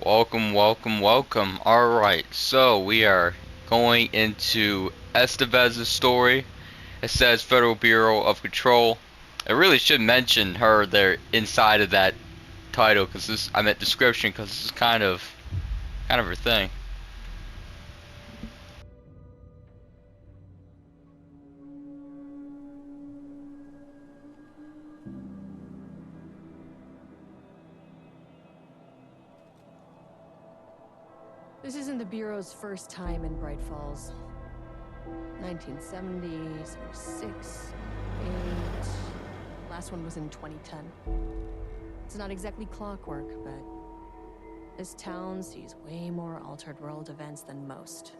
Welcome, welcome, welcome. Alright, so we are going into Estevez's story. It says Federal Bureau of Control. I really should mention her there inside of that title, because I meant description, because this is kind of her thing. This isn't the Bureau's first time in Bright Falls. 1970, 76, 8. Last one was in 2010. It's not exactly clockwork, but this town sees way more altered world events than most.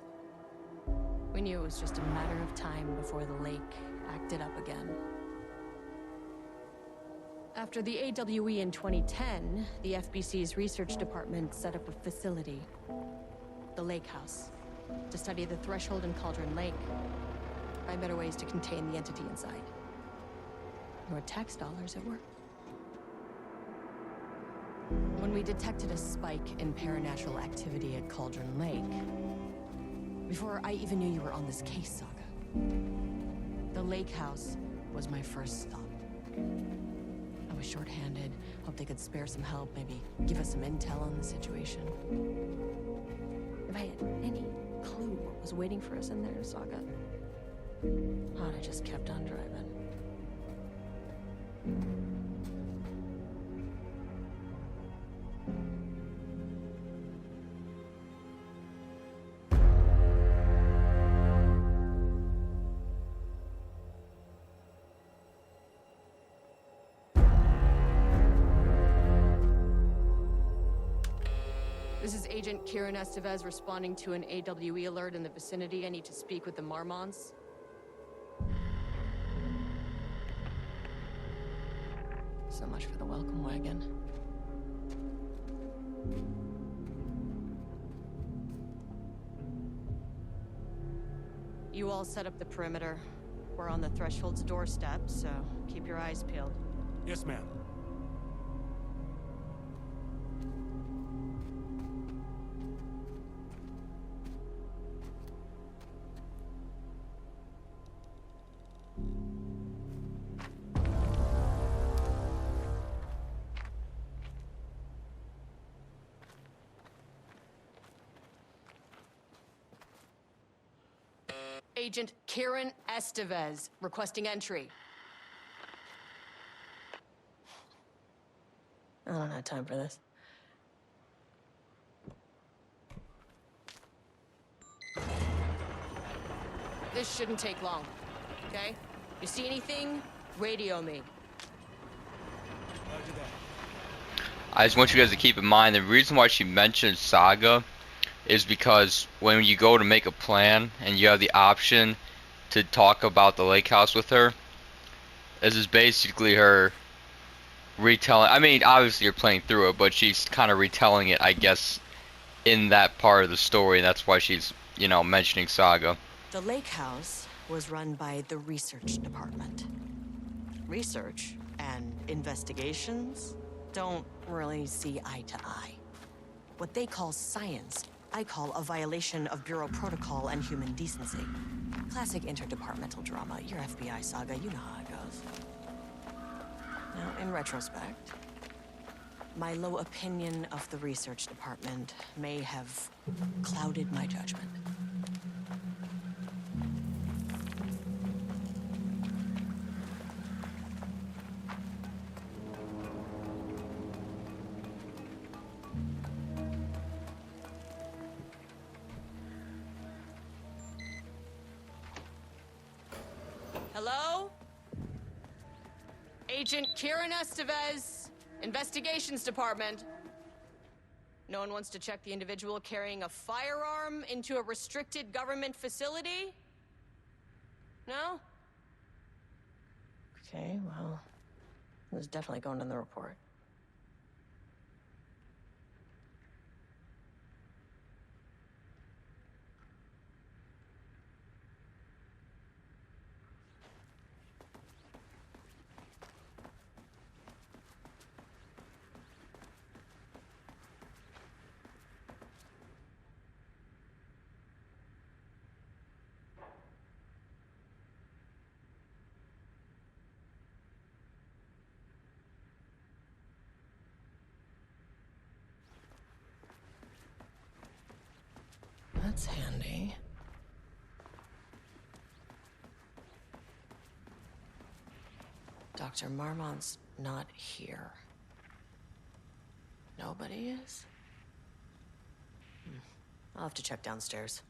We knew it was just a matter of time before the lake acted up again. After the AWE in 2010, the FBC's research department set up a facility, the Lake House, to study the threshold in Cauldron Lake, find better ways to contain the entity inside. Your tax dollars at work. When we detected a spike in paranatural activity at Cauldron Lake, before I even knew you were on this case, Saga, the Lake House was my first stop. I was short-handed, hoped they could spare some help, maybe give us some intel on the situation. If I had any clue what was waiting for us in there, Saga, I just kept on driving. This is Agent Kiran Estevez responding to an AWE alert in the vicinity. I need to speak with the Marmons. So much for the welcome wagon. You all set up the perimeter. We're on the Threshold's doorstep, so keep your eyes peeled. Yes, ma'am. Agent Kiran Estevez, requesting entry. I don't have time for this. This shouldn't take long, okay? You see anything, radio me. Roger that. I just want you guys to keep in mind the reason why she mentioned Saga is because when you go to make a plan and you have the option to talk about the lake house with her, this is basically her retelling. I mean, obviously you're playing through it, but she's kind of retelling it, I guess, in that part of the story, and that's why she's, mentioning Saga. The lake house was run by the research department. Research and investigations don't really see eye to eye. What they call science, I call a violation of Bureau protocol and human decency. Classic interdepartmental drama. Your FBI Saga, you know how it goes. Now, in retrospect, my low opinion of the research department may have clouded my judgment. Hello? Agent Kiran Estevez, Investigations Department. No one wants to check the individual carrying a firearm into a restricted government facility? No? Okay, well, it was definitely going in the report. That's handy. Dr. Marmont's not here. Nobody is? I'll have to check downstairs.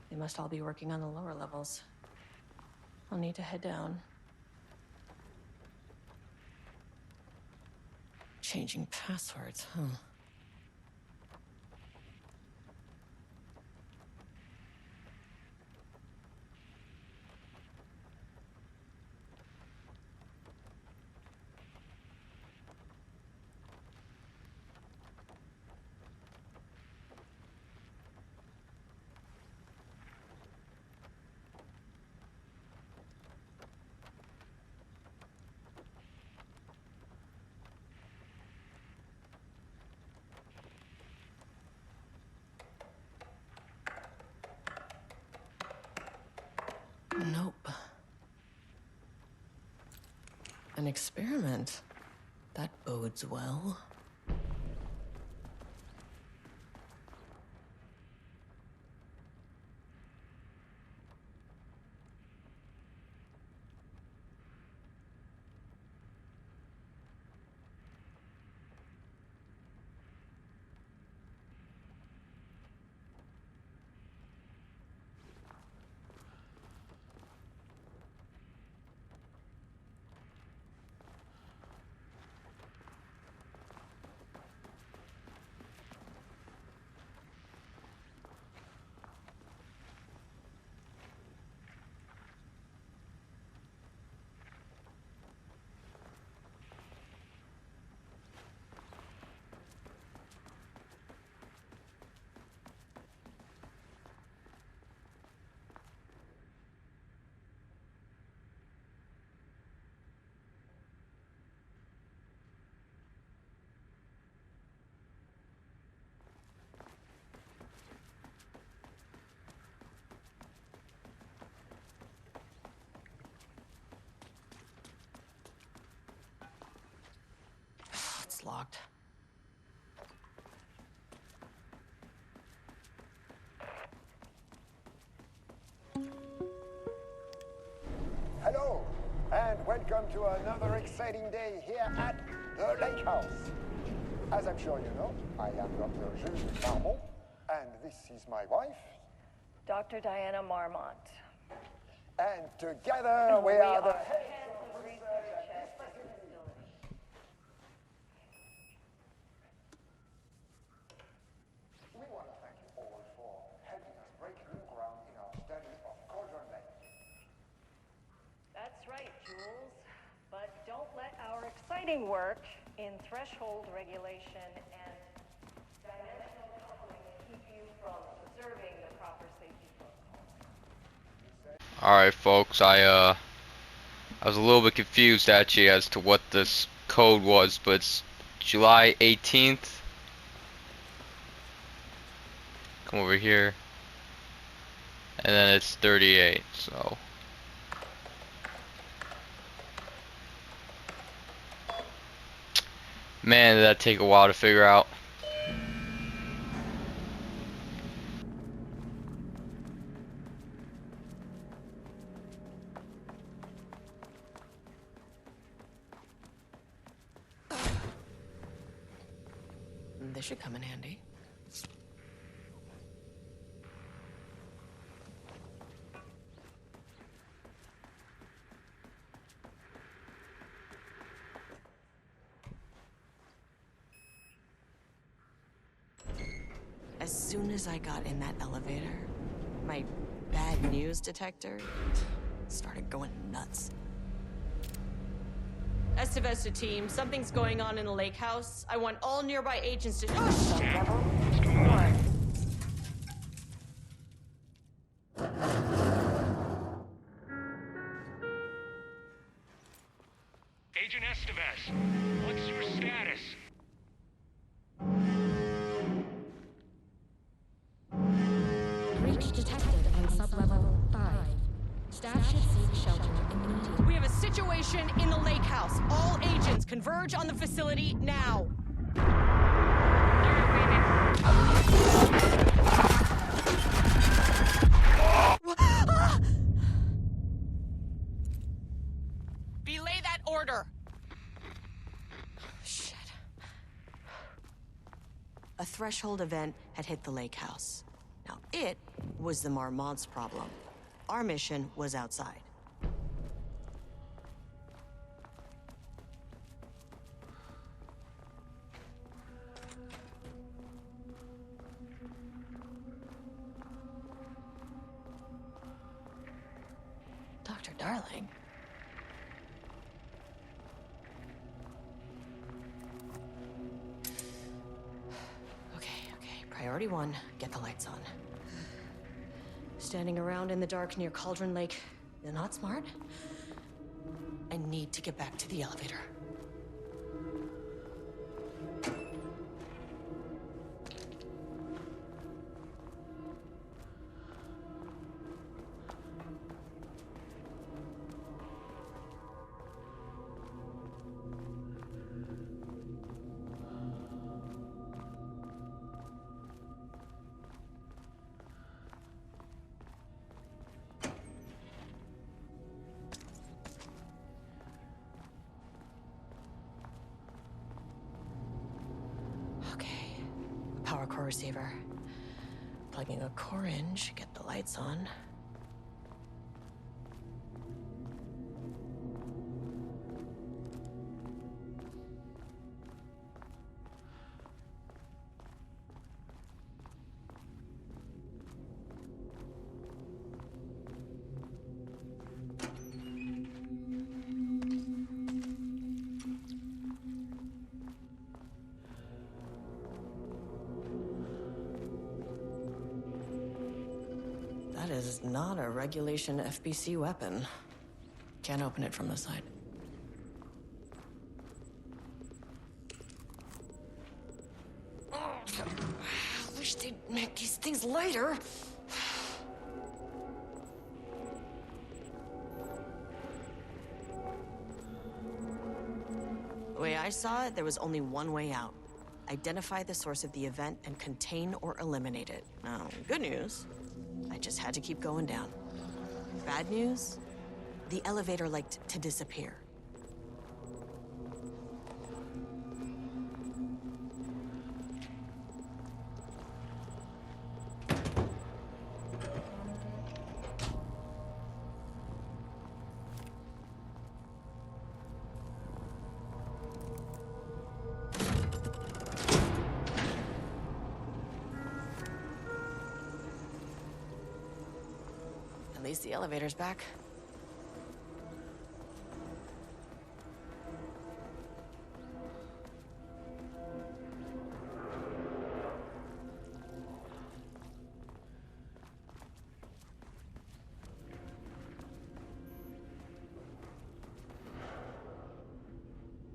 They must all be working on the lower levels. I'll need to head down. Changing passwords, huh? Nope. An experiment. That bodes well. It's locked. Hello, and welcome to another exciting day here at the Lake House. As I'm sure you know, I am Dr. Jules Marmont, and this is my wife. Dr. Diana Marmont. And together we are the heads of research at this facility. We want to thank you all for helping us break new ground in our study of Cauldron Lake. That's right, Jules. But don't let our exciting work in threshold regulation and dimensional coupling keep you from observing the proper safety protocols. Alright folks, I was a little bit confused actually as to what this code was, but it's July 18th. Come over here. And then it's 38, so. Man, did that take a while to figure out. This should come in handy. As soon as I got in that elevator, my bad news detector started going nuts. Estevez to team, something's going on in the lake house. I want all nearby agents to— Oh, shit! breach detected on sublevel 5. Staff should seek shelter immediately. We have a situation in the lake house. All agents converge on the facility now. Belay that order. Shit. A threshold event had hit the lake house. Now, it was the Marmont's problem. Our mission was outside. Dr. Darling? Okay. Priority 1, get the lights on. Standing around in the dark near Cauldron Lake, you're not smart. I need to get back to the elevator. Okay, power core receiver. Plugging a core in should get the lights on. That is not a regulation FBC weapon. Can't open it from the side. I wish they'd make these things lighter. The way I saw it, there was only one way out. Identify the source of the event and contain or eliminate it. Now, good news, I just had to keep going down. Bad news, the elevator liked to disappear. At least the elevator's back.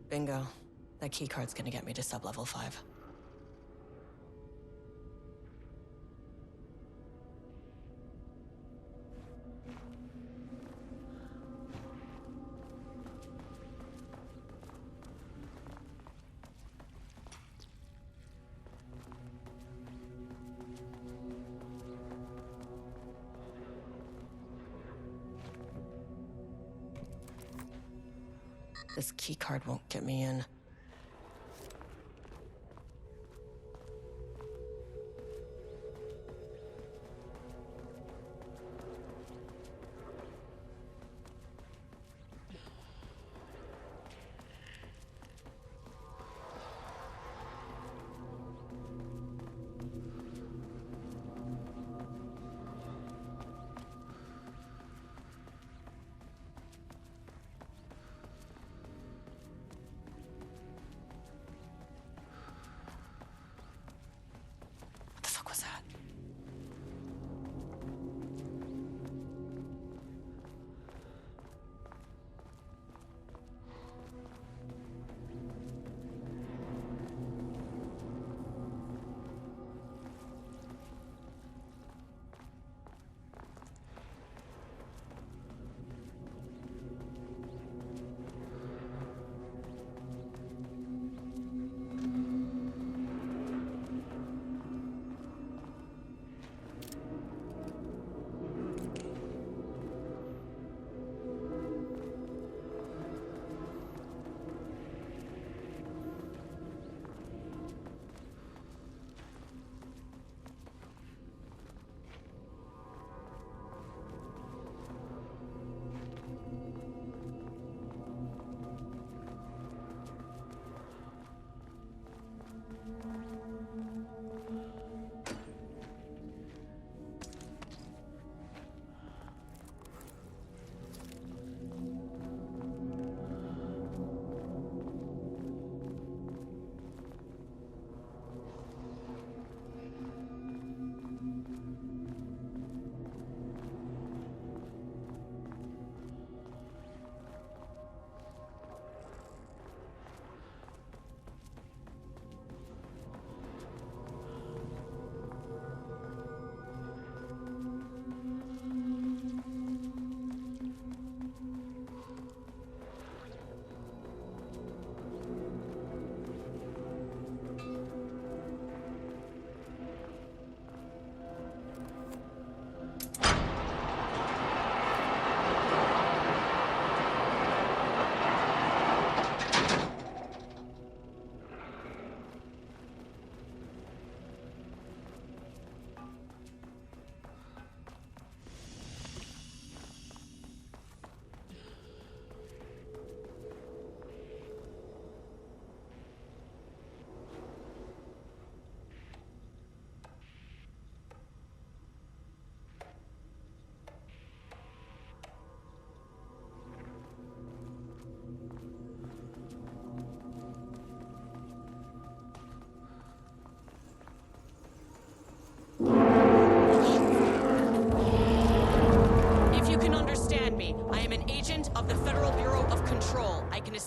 Bingo. That keycard's gonna get me to sublevel 5. This keycard won't get me in.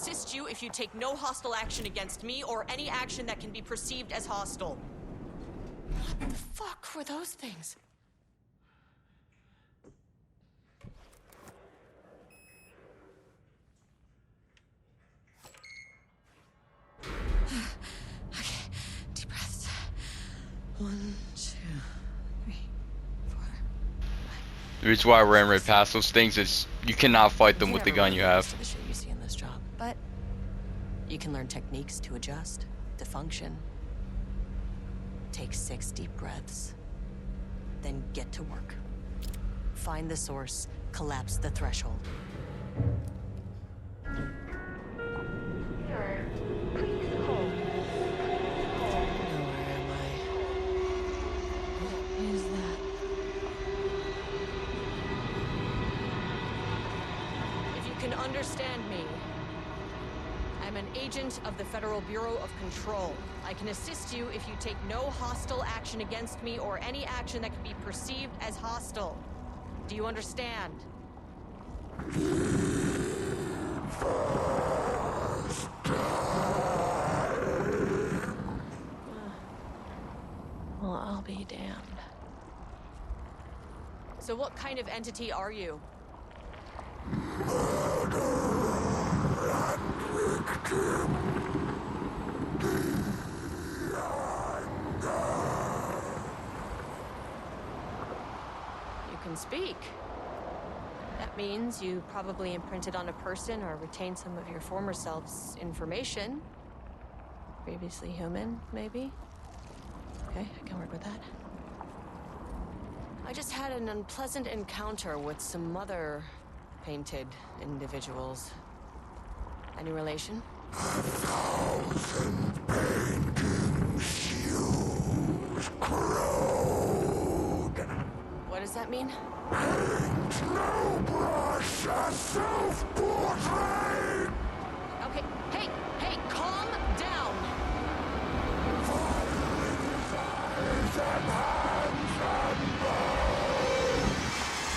assist you if you take no hostile action against me or any action that can be perceived as hostile. What the fuck were those things? Okay, deep breaths. 1, 2, 3, 4. The reason why I ran right past those things is you cannot fight them with the gun you have. The shit you see in this job, but you can learn techniques to adjust, to function. Take 6 deep breaths, then get to work. Find the source, collapse the threshold. Sir, please hold. Now where am I? What is that? If you can understand me, I'm an agent of the Federal Bureau of Control. I can assist you if you take no hostile action against me or any action that can be perceived as hostile. Do you understand? Well, I'll be damned. So what kind of entity are you? You can speak. That means you probably imprinted on a person or retained some of your former self's information. Previously human, maybe? Okay, I can work with that. I just had an unpleasant encounter with some other painted individuals. Any relation? What does that mean? Okay, hey, calm down!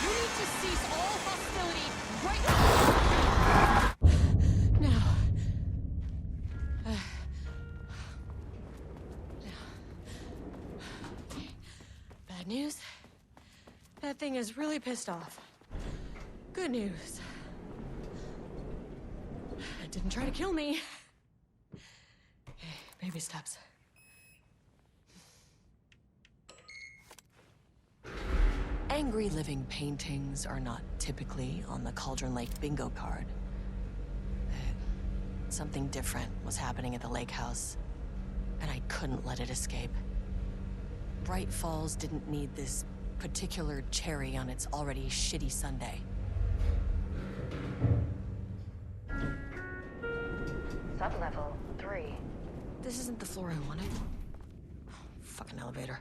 You need to cease all hostility right now. Bad news. That thing is really pissed off. Good news. It didn't try to kill me. Okay, baby steps. Angry living paintings are not typically on the Cauldron Lake bingo card. Something different was happening at the lake house, and I couldn't let it escape. Bright Falls didn't need this particular cherry on its already shitty sundae. Sublevel 3. This isn't the floor I wanted. Fucking elevator.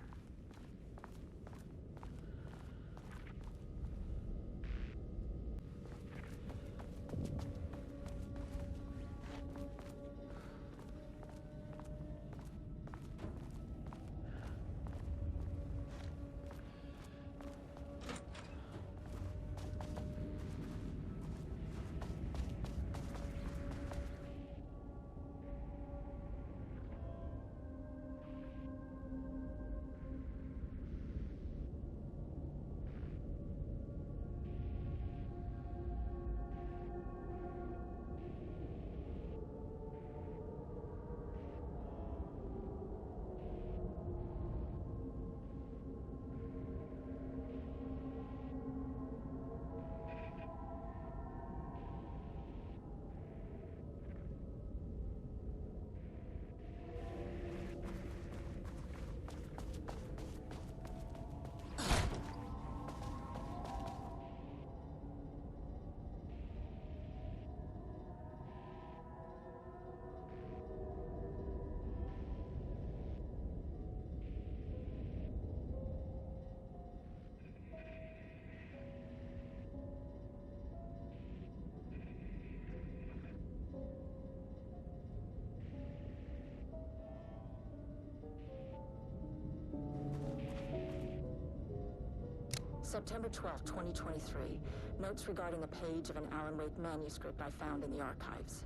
September 12, 2023. Notes regarding a page of an Alan Wake manuscript I found in the archives.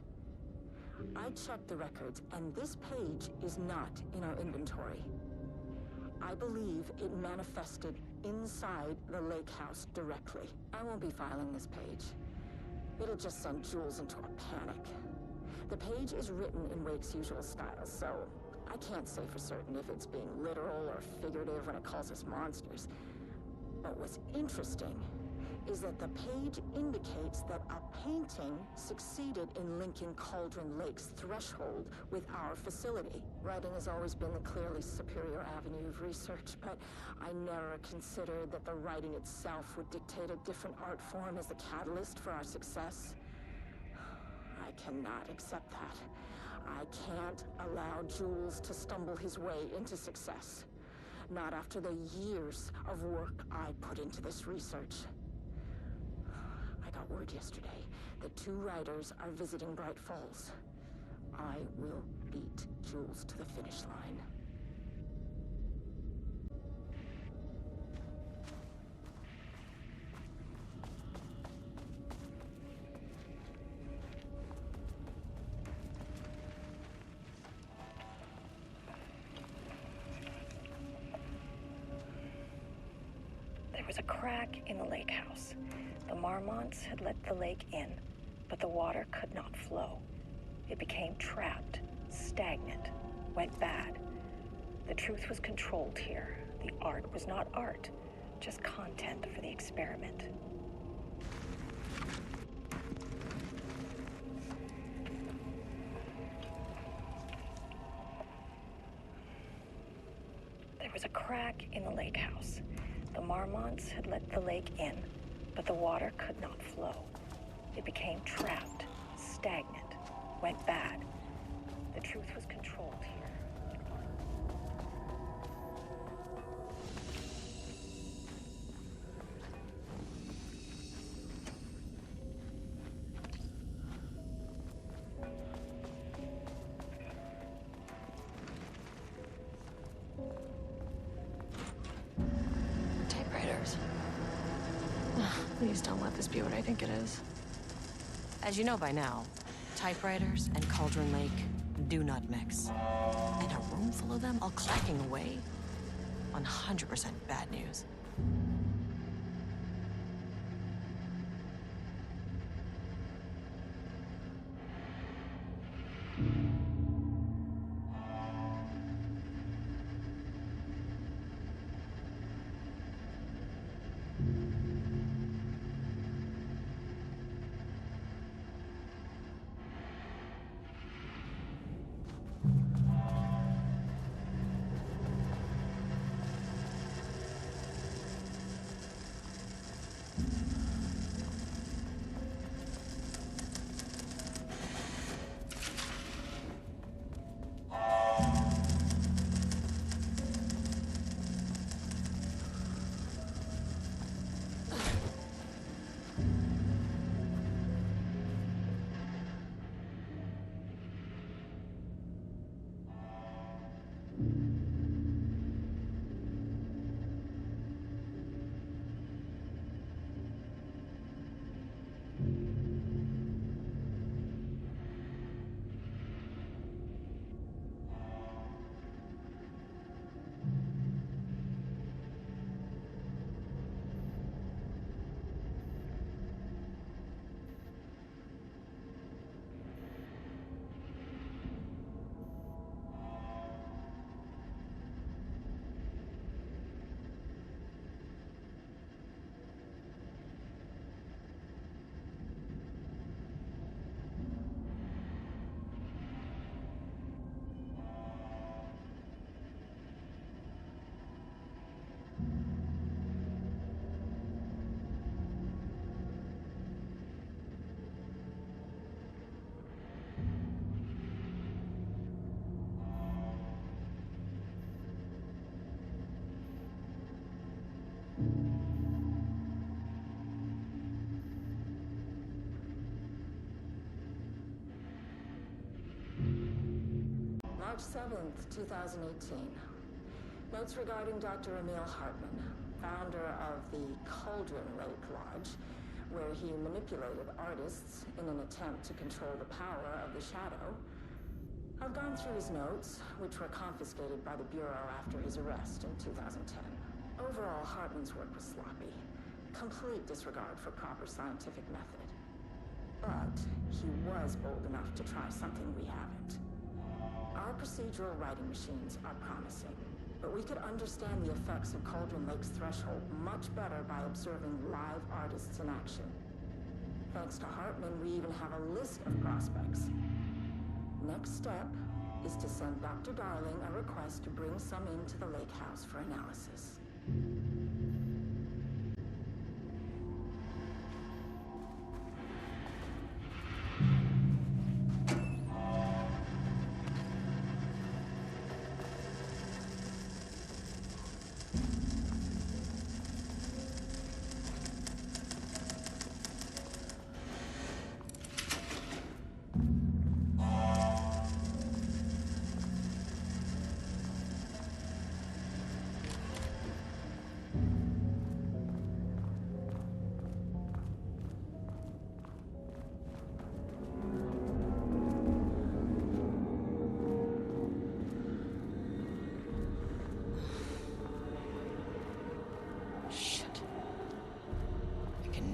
I checked the records, and this page is not in our inventory. I believe it manifested inside the lake house directly. I won't be filing this page. It'll just send Jules into a panic. The page is written in Wake's usual style, so I can't say for certain if it's being literal or figurative when it calls us monsters. But what's interesting is that the page indicates that a painting succeeded in linking Cauldron Lake's threshold with our facility. Writing has always been the clearly superior avenue of research, but I never considered that the writing itself would dictate a different art form as the catalyst for our success. I cannot accept that. I can't allow Jules to stumble his way into success. Not after the years of work I put into this research. I got word yesterday that 2 writers are visiting Bright Falls. I will beat Jules to the finish line. There was a crack in the lake house. The Marmonts had let the lake in, but the water could not flow. It became trapped, stagnant, went bad. The truth was controlled here. The art was not art, just content for the experiment. There was a crack in the lake house. The Marmonts had let the lake in, but the water could not flow. It became trapped, stagnant, went bad. The truth was controlled here. Typewriters. Please don't let this be what I think it is. As you know by now, typewriters and Cauldron Lake do not mix. And a room full of them all clacking away? 100% bad news. March 7th, 2018. Notes regarding Dr. Emil Hartman, founder of the Cauldron Lake Lodge, where he manipulated artists in an attempt to control the power of the shadow, I've gone through his notes, which were confiscated by the Bureau after his arrest in 2010. Overall, Hartman's work was sloppy. Complete disregard for proper scientific method. But he was bold enough to try something we haven't. Our procedural writing machines are promising, but we could understand the effects of Cauldron Lake's threshold much better by observing live artists in action. Thanks to Hartman, we even have a list of prospects. Next step is to send Dr. Darling a request to bring some into the lake house for analysis.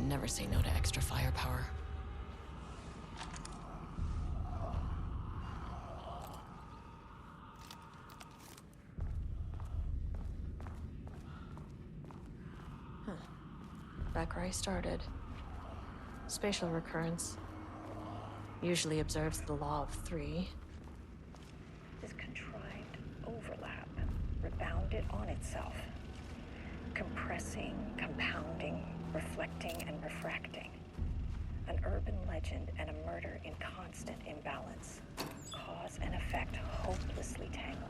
Never say no to extra firepower. Back where I started. Spatial recurrence usually observes the law of three. This contrived overlap rebounded on itself, compressing, compounding, reflecting and refracting. An urban legend and a murder in constant imbalance. Cause and effect hopelessly tangled.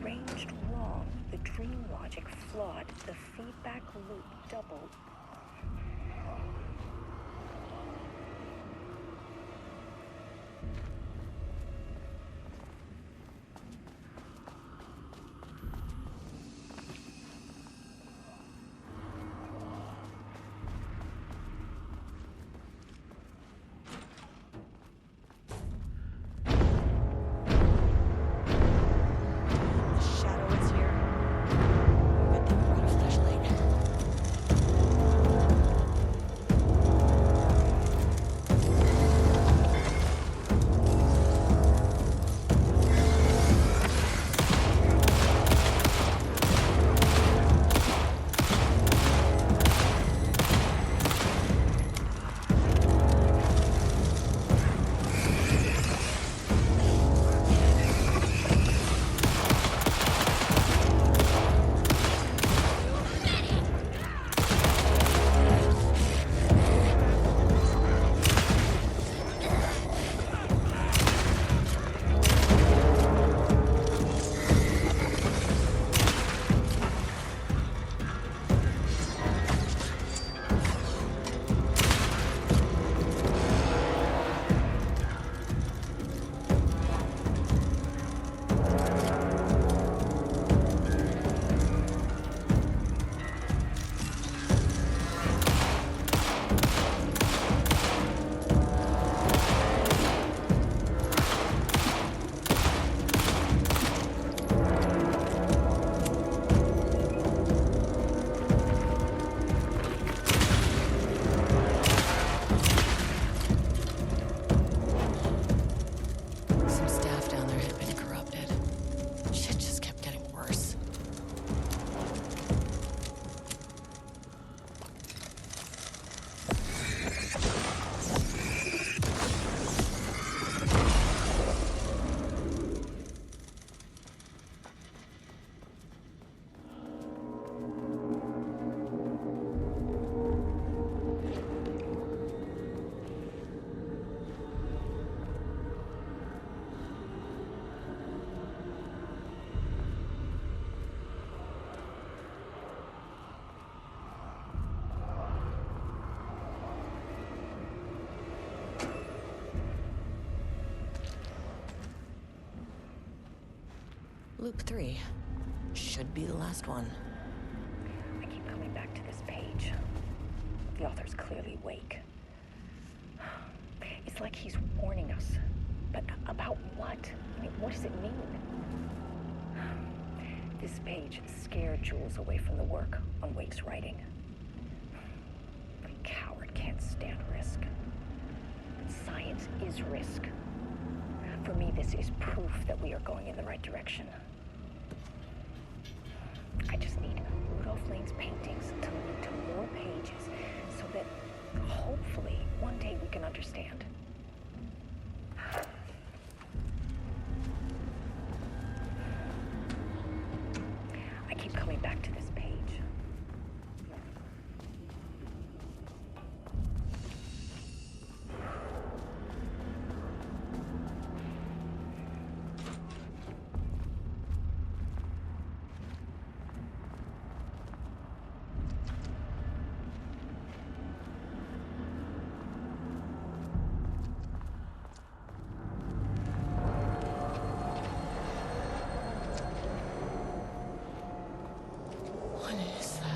Arranged wrong, the dream logic flawed, the feedback loop doubled. Loop 3. Should be the last one. I keep coming back to this page. The author's clearly awake. It's like he's warning us. But about what? I mean, what does it mean? This page scared Jules away from the work on Wake's writing. A coward can't stand risk. But science is risk. For me, this is proof that we are going in the right direction. I just need Rudolph Lane's paintings to lead to more pages so that hopefully one day we can understand. I keep coming back to this page. What is that?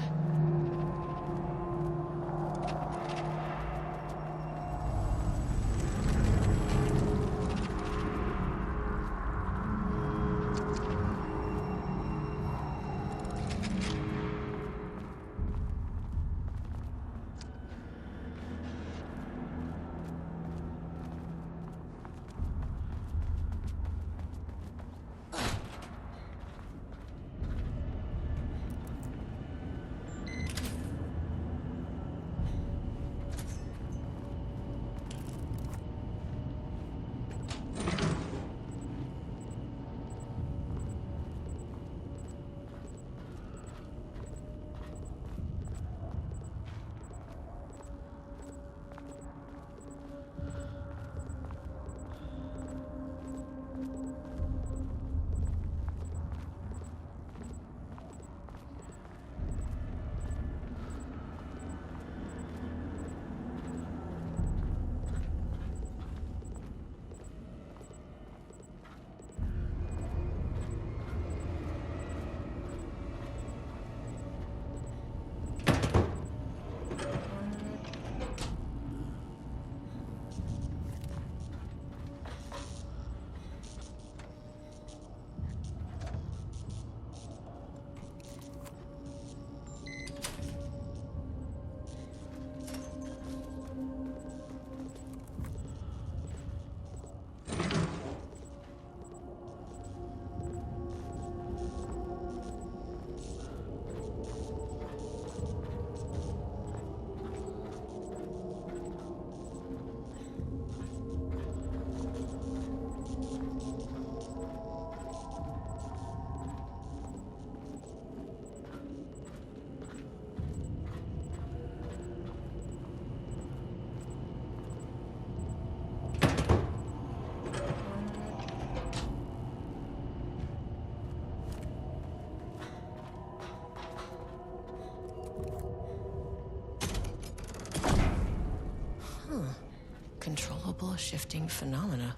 Controllable shifting phenomena.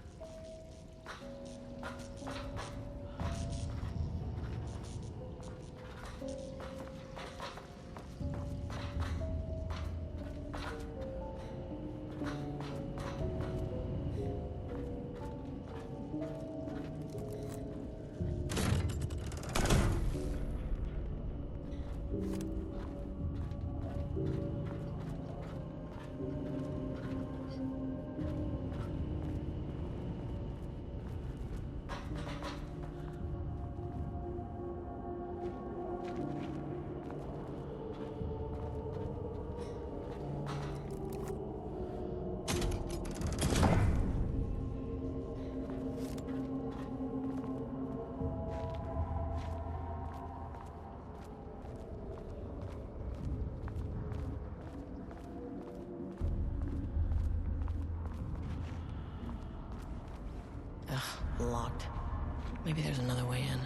Locked. Maybe there's another way in.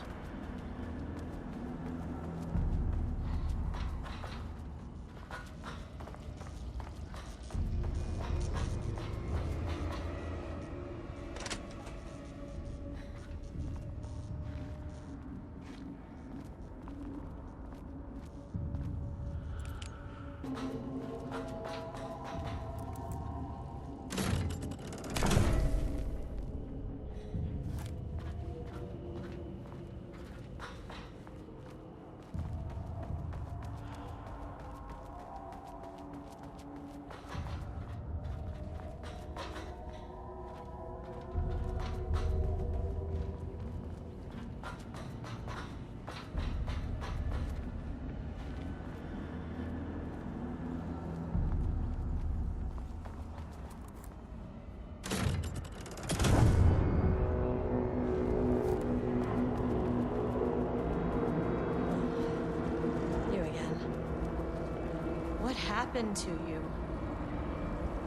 What happened to you?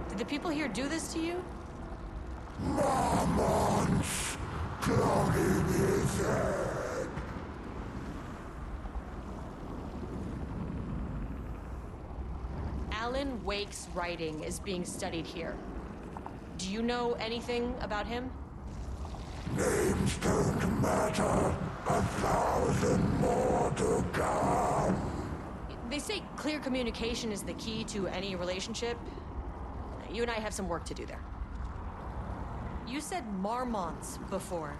Did the people here do this to you? Alan Wake's writing is being studied here. Do you know anything about him? Names don't matter. 1,000 more to come. They say clear communication is the key to any relationship. You and I have some work to do there. You said marmots before.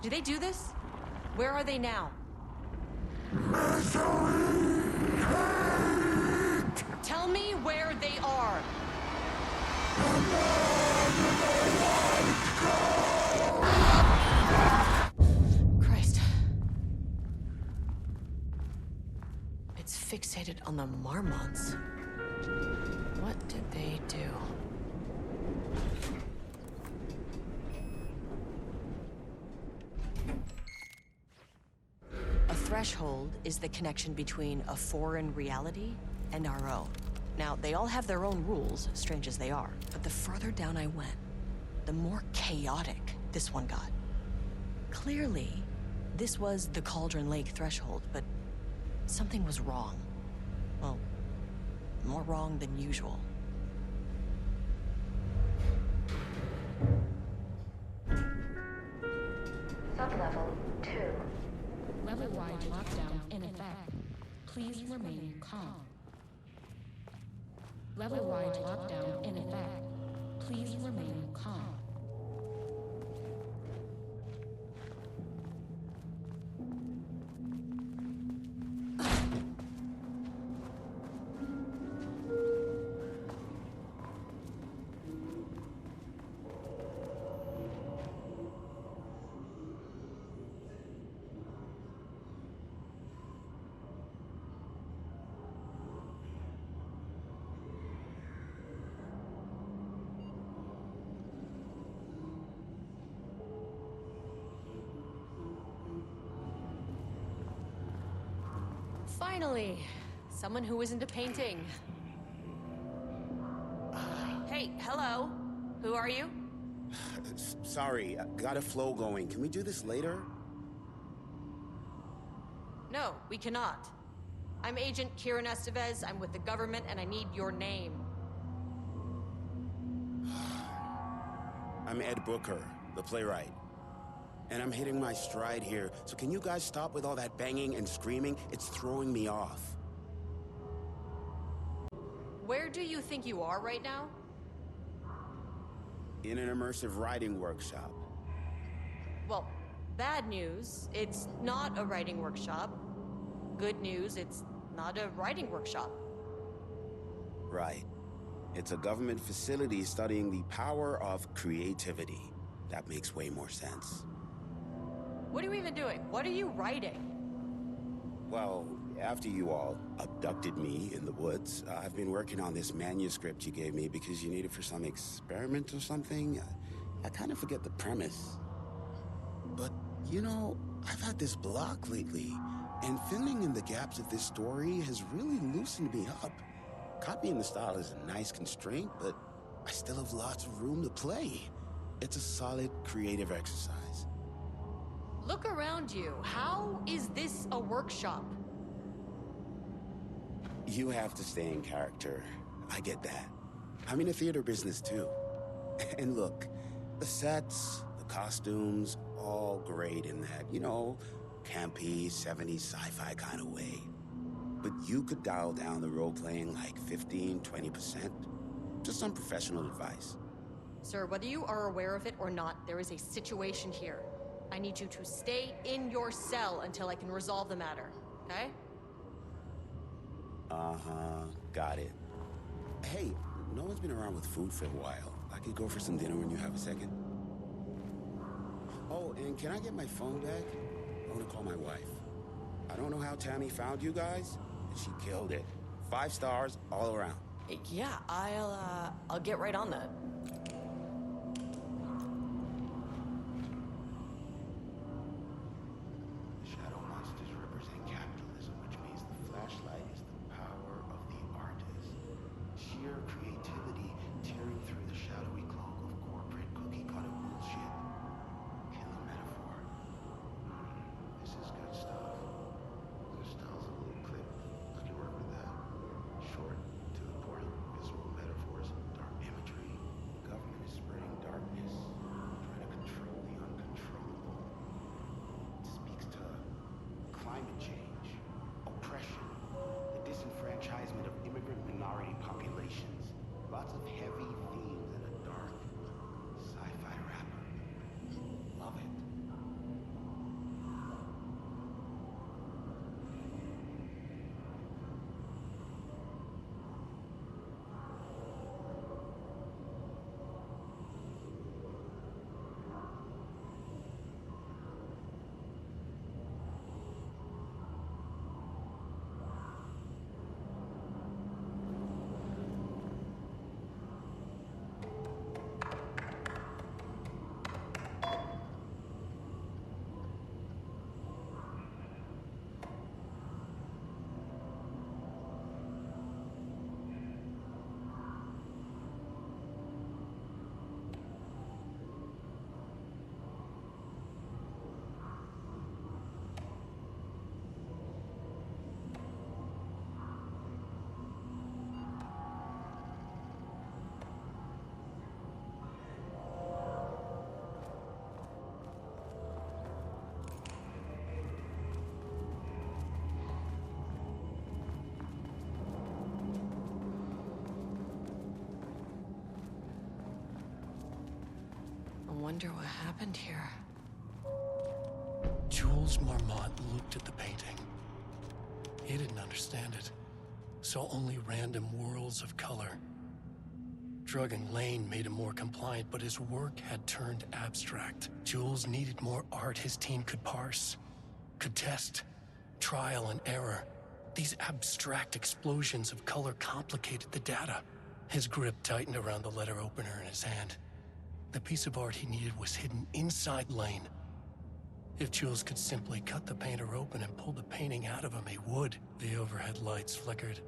Do they do this? Where are they now? Tell me where they are. Christ. It's fixated on the marmots. What did they do? A threshold is the connection between a foreign reality and our own. Now, they all have their own rules, strange as they are, but the further down I went, the more chaotic this one got. Clearly, this was the Cauldron Lake threshold, but something was wrong. Well, more wrong than usual. Sublevel 2. Level-wide lockdown in effect. Please remain calm. Level-wide lockdown in effect. Please remain calm. Finally, someone who isn't a painting. Hey, hello. Who are you? Sorry, got a flow going. Can we do this later? No, we cannot. I'm Agent Kiran Estevez. I'm with the government, and I need your name. I'm Ed Booker, the playwright. And I'm hitting my stride here, so can you guys stop with all that banging and screaming? It's throwing me off. Where do you think you are right now? In an immersive writing workshop. Well, bad news, it's not a writing workshop. Good news, it's not a writing workshop. Right. It's a government facility studying the power of creativity. That makes way more sense. What are you even doing? What are you writing? Well, after you all abducted me in the woods, I've been working on this manuscript you gave me because you need it for some experiment or something. I kind of forget the premise. But, you know, I've had this block lately, and filling in the gaps of this story has really loosened me up. Copying the style is a nice constraint, but I still have lots of room to play. It's a solid creative exercise. Look around you. How is this a workshop? You have to stay in character. I get that. I'm in the theater business too. And look, the sets, the costumes, all great in that, you know, campy, 70s sci-fi kind of way. But you could dial down the role-playing like 15, 20%. Just some professional advice. Sir, whether you are aware of it or not, there is a situation here. I need you to stay in your cell until I can resolve the matter, okay? Uh-huh, got it. Hey, no one's been around with food for a while. I could go for some dinner when you have a second. Oh, and can I get my phone back? I want to call my wife. I don't know how Tammy found you guys, but she killed it. 5 stars all around. Yeah, I'll get right on that. Shadow monsters represent capitalism, which means the flashlight is the power of the artist. sheer creativity tearing through the shadowy cloak of corporate cookie-cutter bullshit. Killer metaphor. This is good stuff. The style's a little clipped. I can work with that. Short, to the point, visual metaphors, dark imagery. The government is spreading darkness, trying to control the uncontrollable. It speaks to climate change, oppression, the disenfranchisement of immigrant minority populations. Lots of heavy themes in a dark sci-fi wrapper. Love it. I wonder what happened here. Jules Marmont looked at the painting. He didn't understand it. Saw only random whirls of color. Drugging Lane made him more compliant, but his work had turned abstract. Jules needed more art his team could parse, could test. Trial and error. These abstract explosions of color complicated the data. His grip tightened around the letter opener in his hand. The piece of art he needed was hidden inside Lane. If Jules could simply cut the painter open and pull the painting out of him, he would. The overhead lights flickered.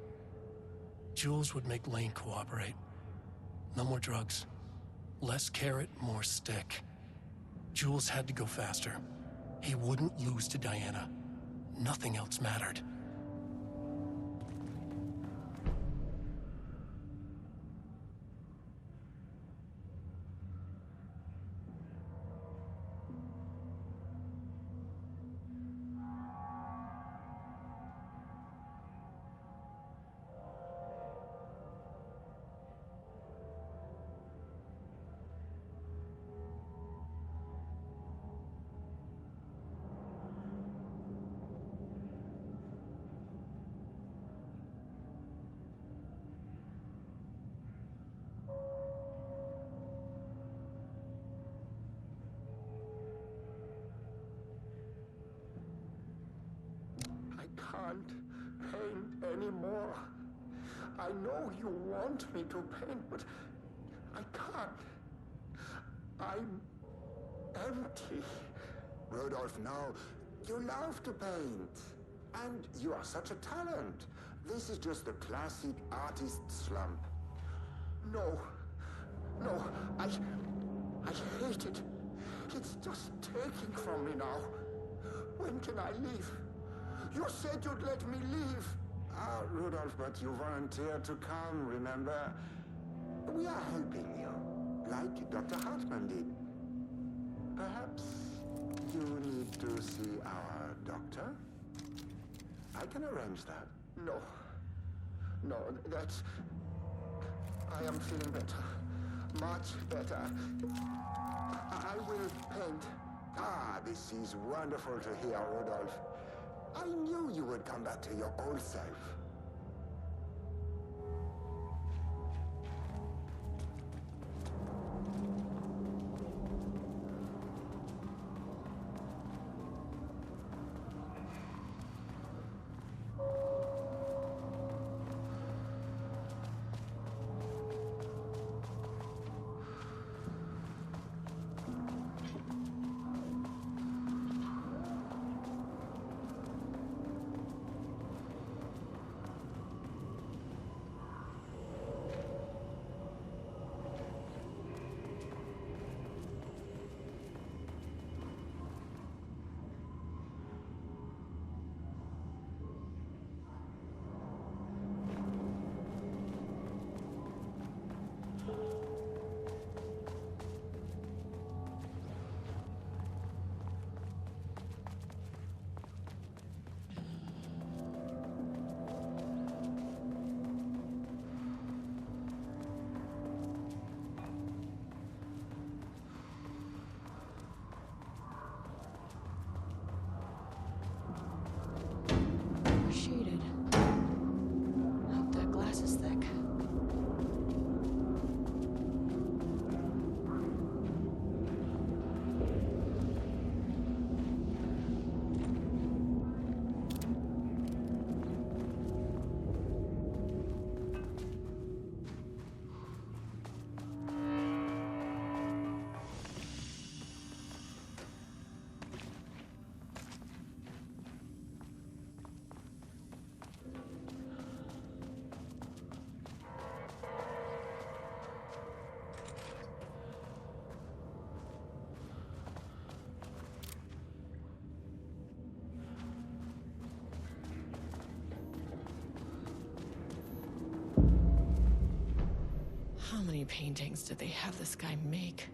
Jules would make Lane cooperate. No more drugs. Less carrot, more stick. Jules had to go faster. He wouldn't lose to Diana. Nothing else mattered. Can't paint anymore. I know you want me to paint, but I can't. I'm empty. Rudolph, now, you love to paint. And you are such a talent. This is just the classic artist slump. No. No, I hate it. It's just taking from me now. When can I leave? You said you'd let me leave. Ah, Rudolph, but you volunteered to come, remember? We are helping you, like Dr. Hartman did. Perhaps you need to see our doctor? I can arrange that. No. No, that's... I am feeling better. Much better. I will paint. Ah, this is wonderful to hear, Rudolph. I knew you would come back to your old self. many paintings did they have this guy make?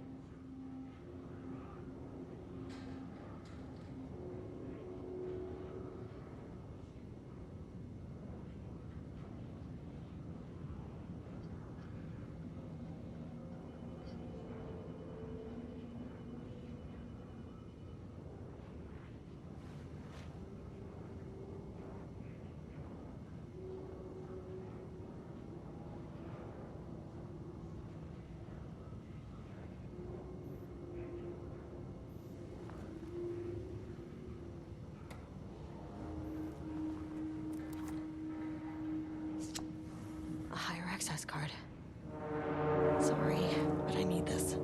A higher access card. Sorry, but I need this.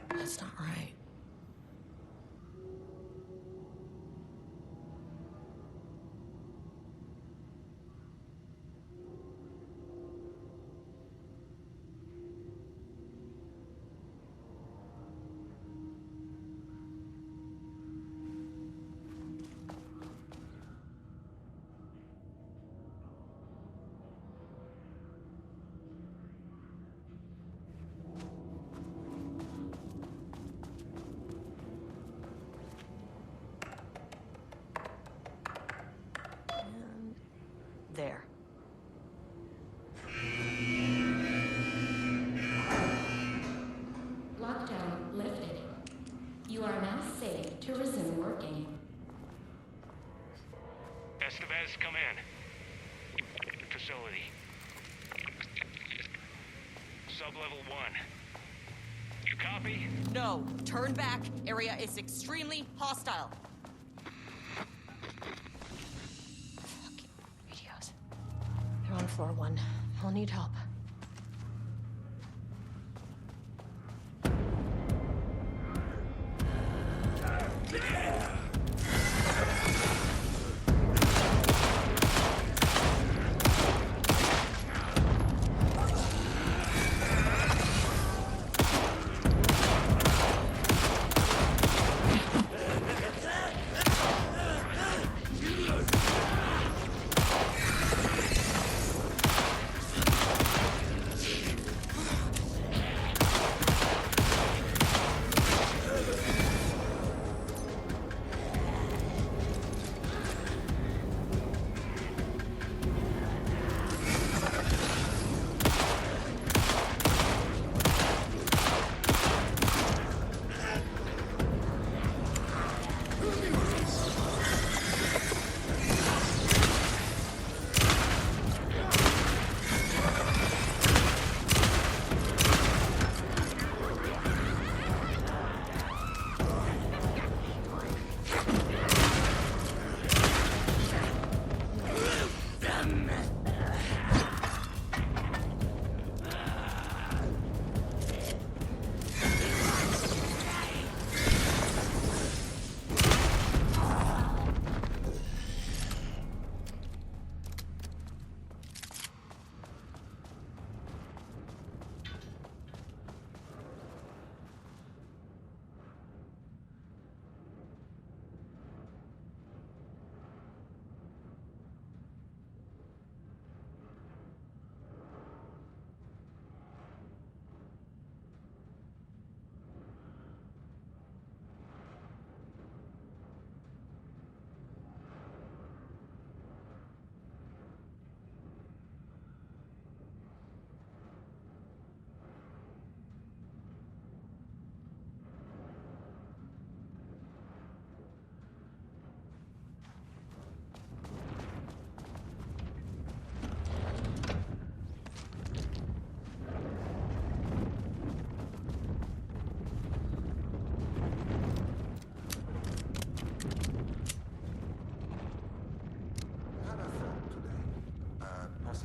That's not right. There. Lockdown lifted. You are now safe to resume working. Estevez, come in. Facility. Sub-level 1. You copy? No, turn back. Area is extremely hostile. Fucking radios. They're on floor 1. I'll need help.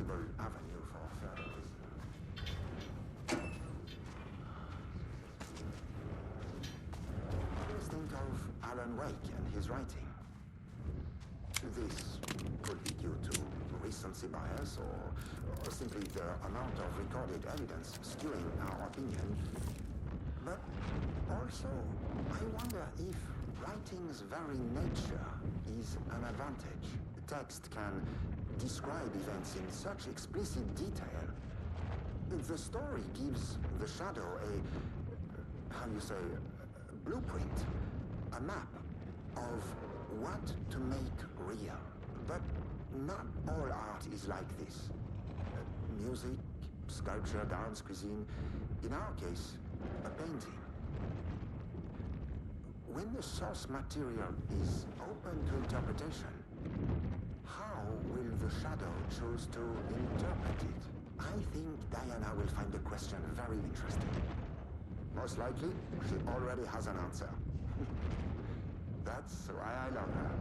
possible avenue for further research. Please think of Alan Wake and his writing. This could be due to recency bias or simply the amount of recorded evidence skewing our opinion. But also, I wonder if writing's very nature is an advantage. The text can describe events in such explicit detail. The story gives the shadow a blueprint, a map of what to make real. But not all art is like this. Music, sculpture, dance, cuisine. In our case, a painting. When the source material is open to interpretation, how will the shadow choose to interpret it? I think Diana will find the question very interesting. Most likely, she already has an answer. That's why I love her.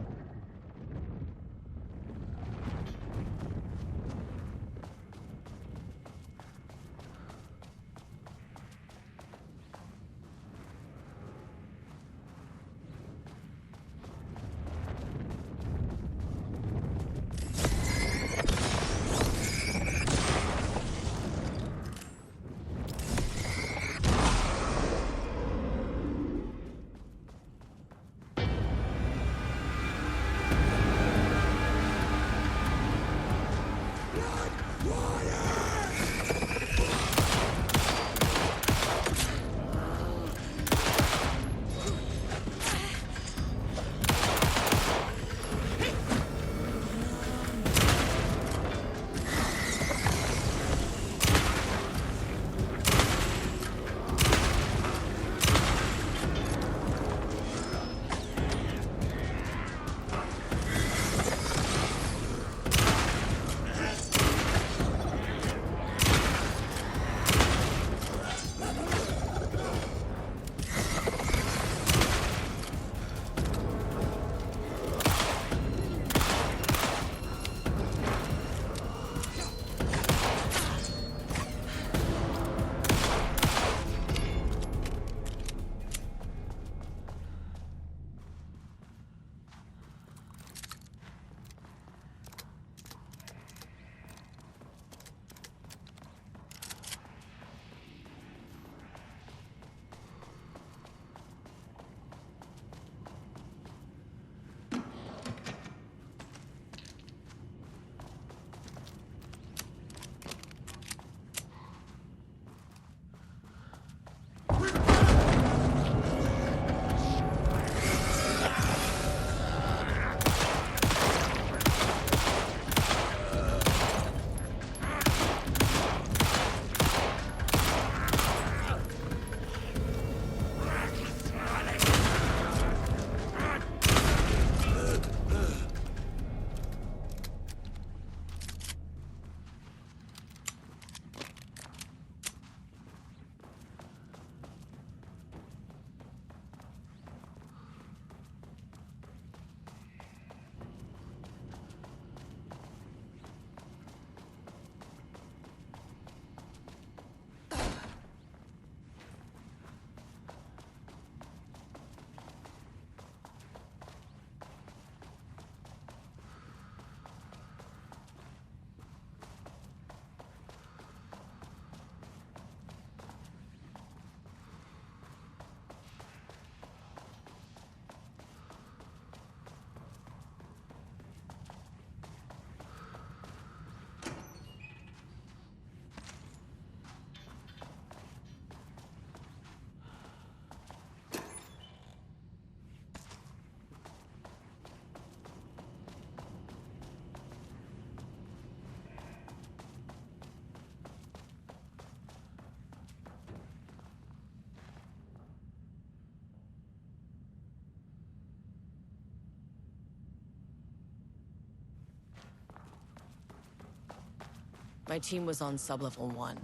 My team was on sublevel 1.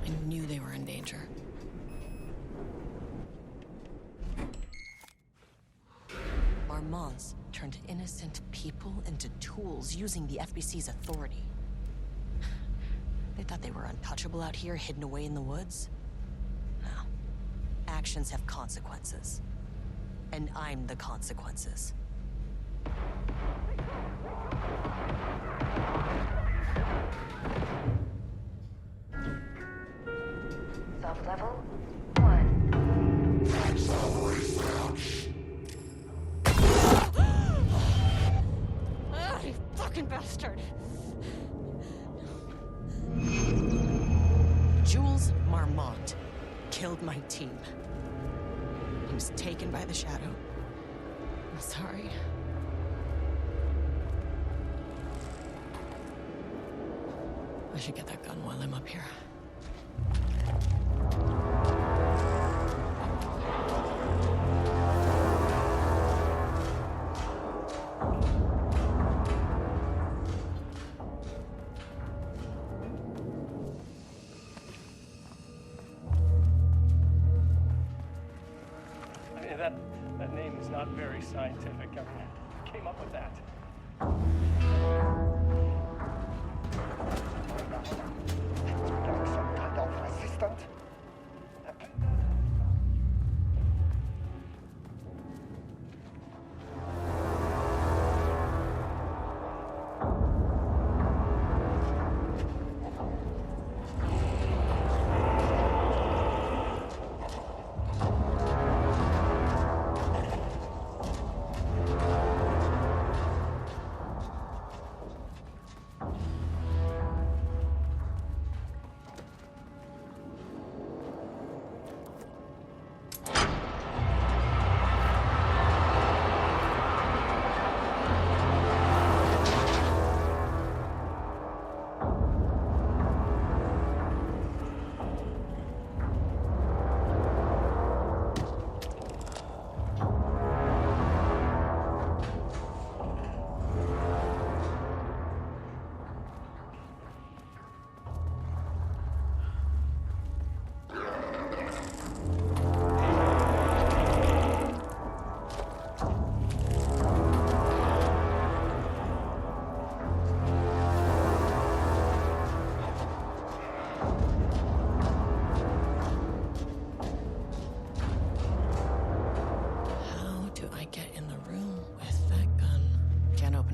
I knew they were in danger. Armands turned innocent people into tools using the FBC's authority. They thought they were untouchable out here, hidden away in the woods? No. Actions have consequences. And I'm the consequences. Sub-level 1. That's always ouch. Ah, you fucking bastard! Jules Marmont killed my team. He was taken by the Shadow. I'm sorry. I should get that gun while I'm up here. That name is not very scientific. I mean, who came up with that? Getting some kind of resistant.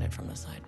From the side.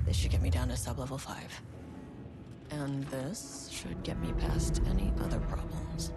This should get me down to sub-level 5. And this should get me past any other problems.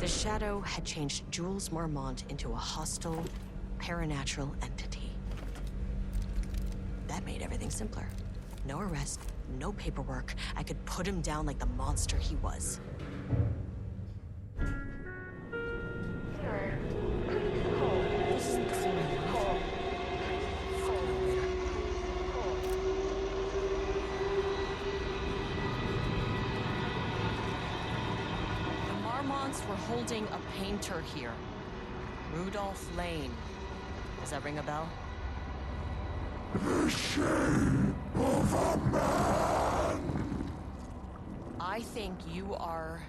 The Shadow had changed Jules Marmont into a hostile, paranatural entity. That made everything simpler. No arrest, no paperwork. I could put him down like the monster he was. Sir, please hold. This isn't the floor I want. Hold. Fucking elevator. Hold. The Marmonts were holding a painter here. Rudolph Lane. Does that ring a bell? The shape of a man. I think you are,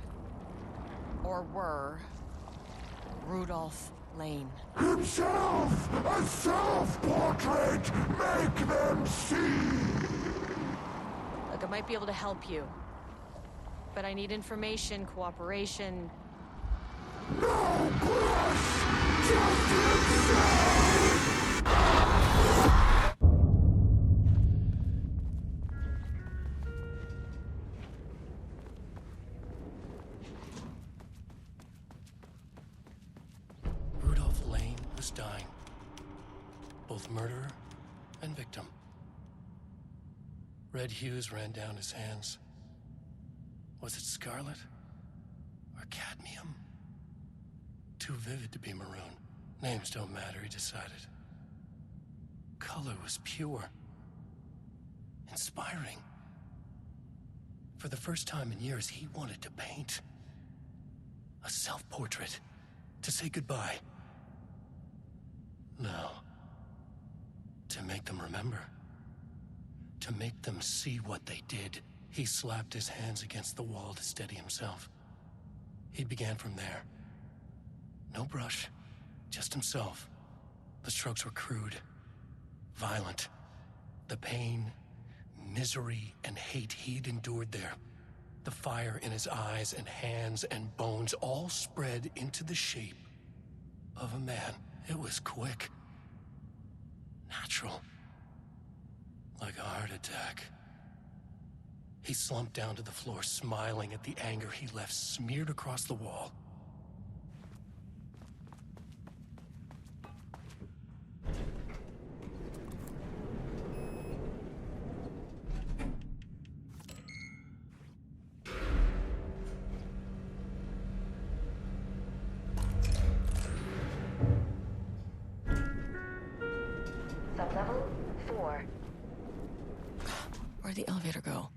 or were, Rudolph Lane. Himself! A self-portrait! Make them see! Look, I might be able to help you. But I need information, cooperation. No brush! Just himself! Rudolph Lane was dying. Both murderer and victim. Red hues ran down his hands. Was it scarlet? Or cadmium? Too vivid to be maroon. Names don't matter, he decided. Color was pure. Inspiring. For the first time in years, he wanted to paint. A self-portrait. To say goodbye. No. To make them remember. To make them see what they did. He slapped his hands against the wall to steady himself. He began from there. No brush, just himself. The strokes were crude, violent. The pain, misery, and hate he'd endured there. The fire in his eyes and hands and bones all spread into the shape of a man. It was quick. Natural. Like a heart attack. He slumped down to the floor, smiling at the anger he left smeared across the wall. Sublevel 4. Where'd the elevator go?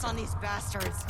On these bastards.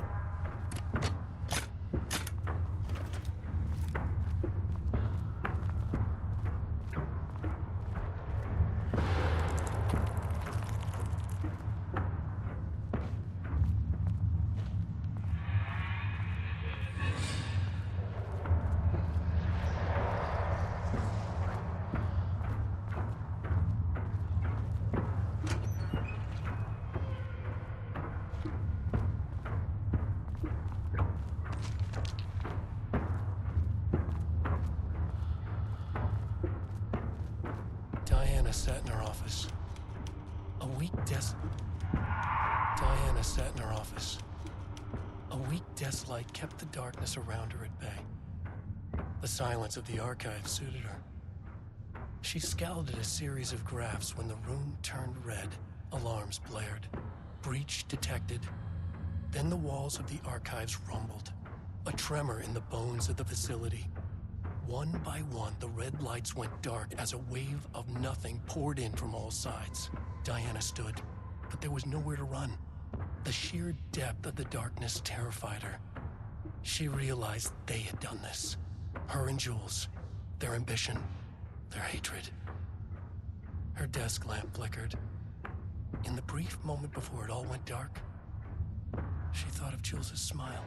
Diana sat in her office. Diana sat in her office. A weak desk light kept the darkness around her at bay. The silence of the archive suited her. She scowled at a series of graphs when the room turned red. Alarms blared. Breach detected. Then the walls of the archives rumbled. A tremor in the bones of the facility. One by one, the red lights went dark as a wave of nothing poured in from all sides. Diana stood, but there was nowhere to run. The sheer depth of the darkness terrified her. She realized they had done this. Her and Jules. Their ambition. Their hatred. Her desk lamp flickered. In the brief moment before it all went dark, she thought of Jules' smile.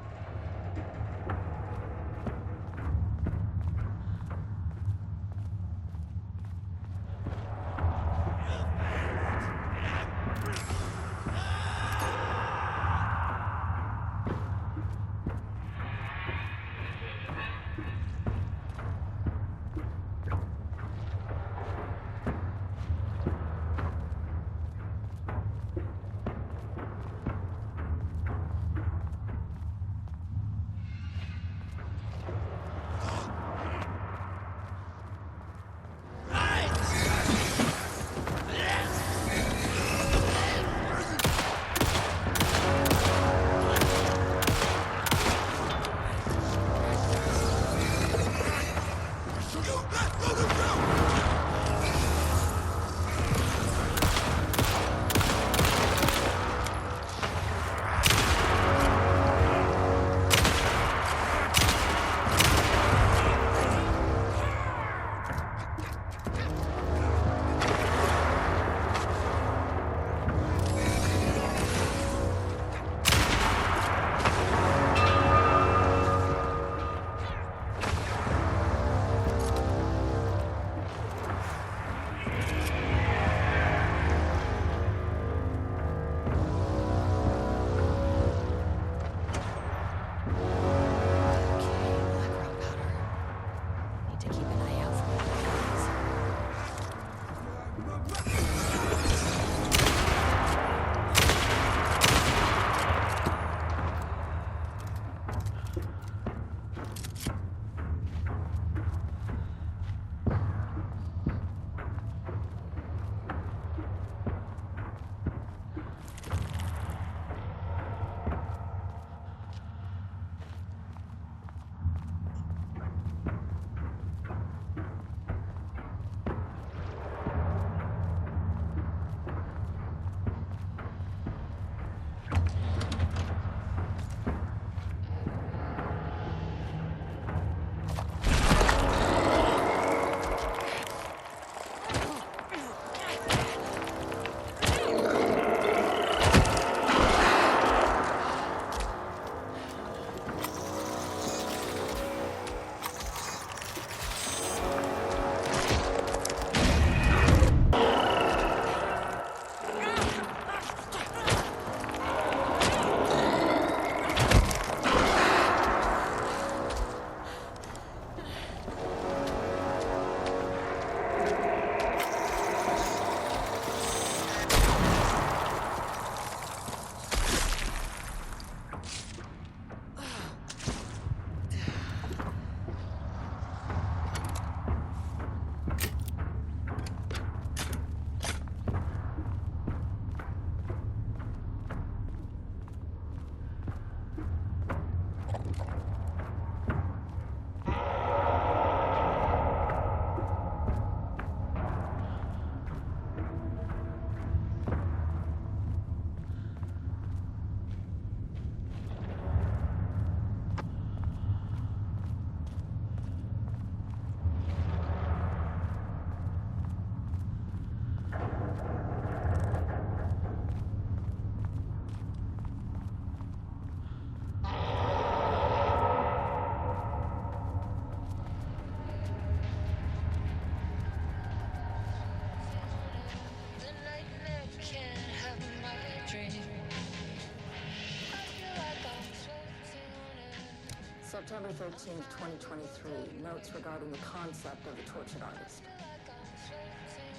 September 13th, 2023, notes regarding the concept of the tortured artist.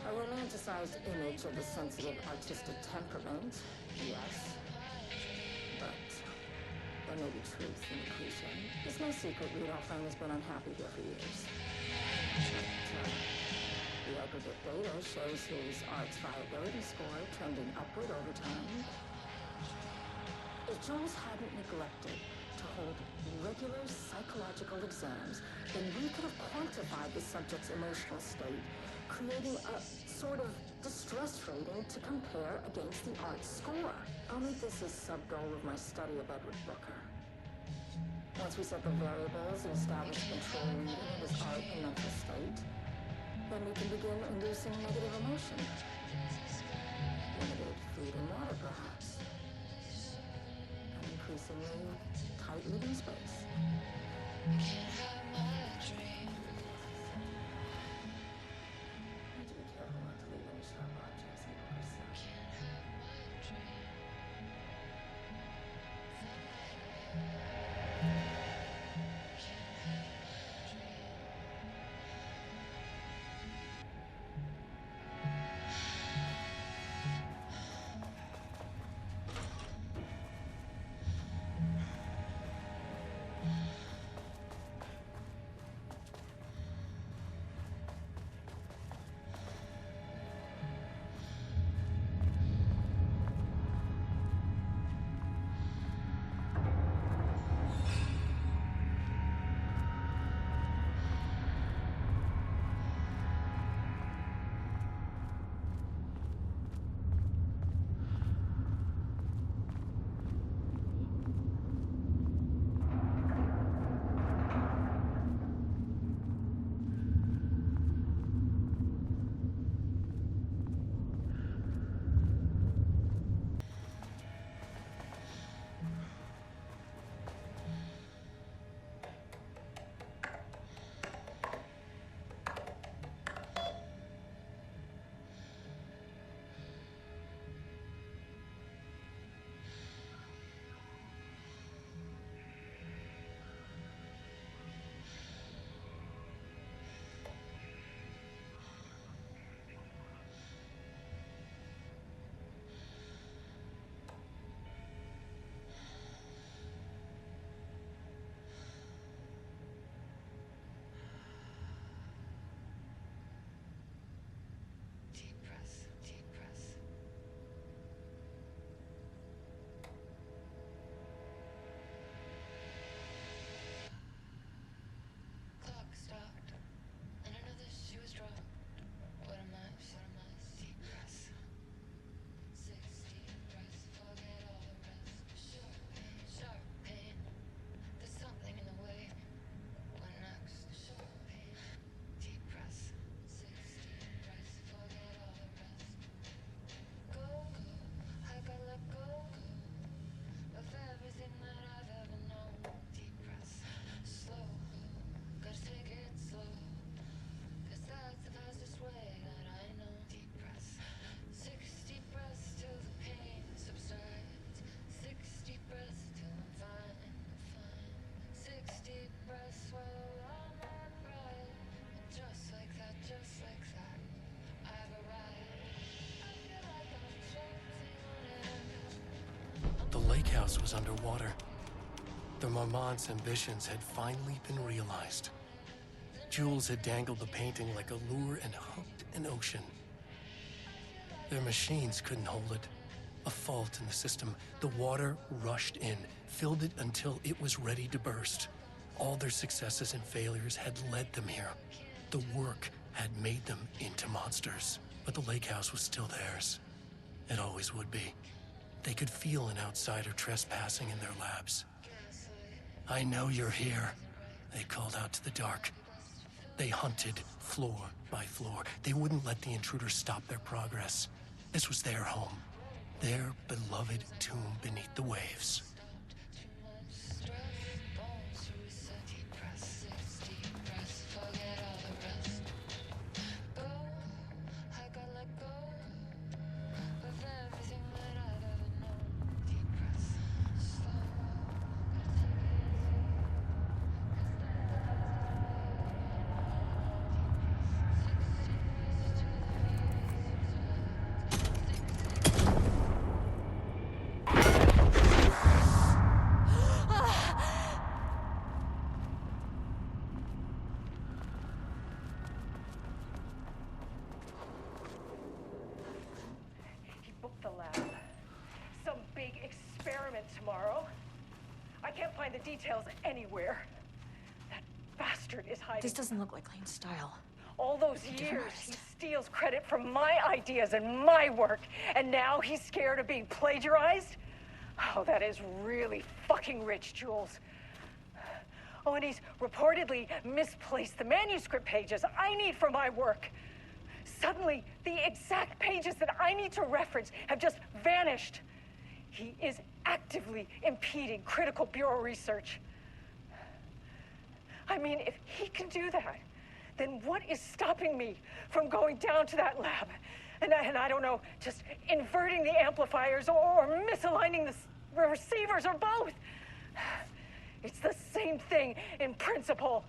A romanticized image of the sensitive artistic temperament, yes. But there may be truth in the cliche. It's no secret Rudolph Lang has been unhappy here for years. But, the aggregate data shows his art's viability score trending upward over time. If Jules hadn't neglected to hold regular psychological exams, then we could have quantified the subject's emotional state, creating a sort of distress rating to compare against the art score. I'll make this a sub-goal of my study of Edward Booker. Once we set the variables and establish control reading of his art and mental state, then we can begin inducing negative emotion. Limited food and water, perhaps. An increasingly tight living space. Need to be careful not to leave any sharp objects in your perception. The lake house was underwater. The Marmont's ambitions had finally been realized. Jules had dangled the painting like a lure and hooked an ocean. Their machines couldn't hold it. A fault in the system. The water rushed in, filled it until it was ready to burst. All their successes and failures had led them here. The work had made them into monsters. But the lake house was still theirs. It always would be. They could feel an outsider trespassing in their labs. "I know you're here," they called out to the dark. They hunted floor by floor. They wouldn't let the intruders stop their progress. This was their home, their beloved tomb beneath the waves. the details anywhere. That bastard is hiding. This doesn't look like Lane's style. All those years, he steals credit for my ideas and my work, and now he's scared of being plagiarized? Oh, that is really fucking rich, Jules. Oh, and he's reportedly misplaced the manuscript pages I need for my work. Suddenly, the exact pages that I need to reference have just vanished. He is actively impeding critical bureau research. I mean, if he can do that, then what is stopping me from going down to that lab? And I don't know, just inverting the amplifiers or misaligning the receivers or both. It's the same thing in principle.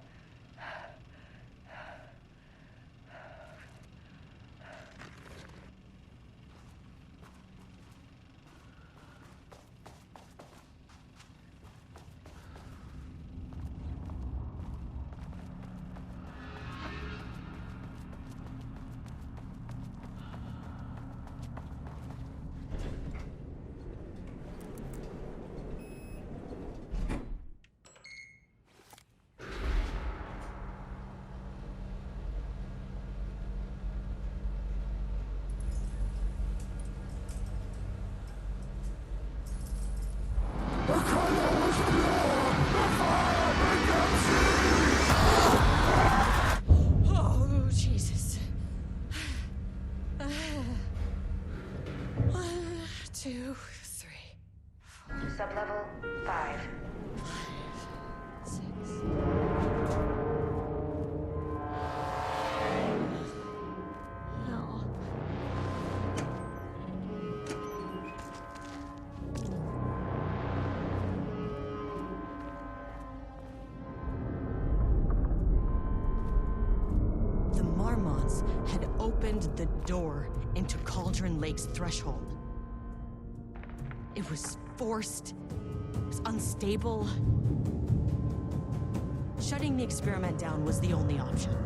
Oh, Jesus. 1, 2, 3, Sublevel 5. 6. No. The Marmots had opened the door into Cauldron Lake's threshold. It was forced. It was unstable. Shutting the experiment down was the only option.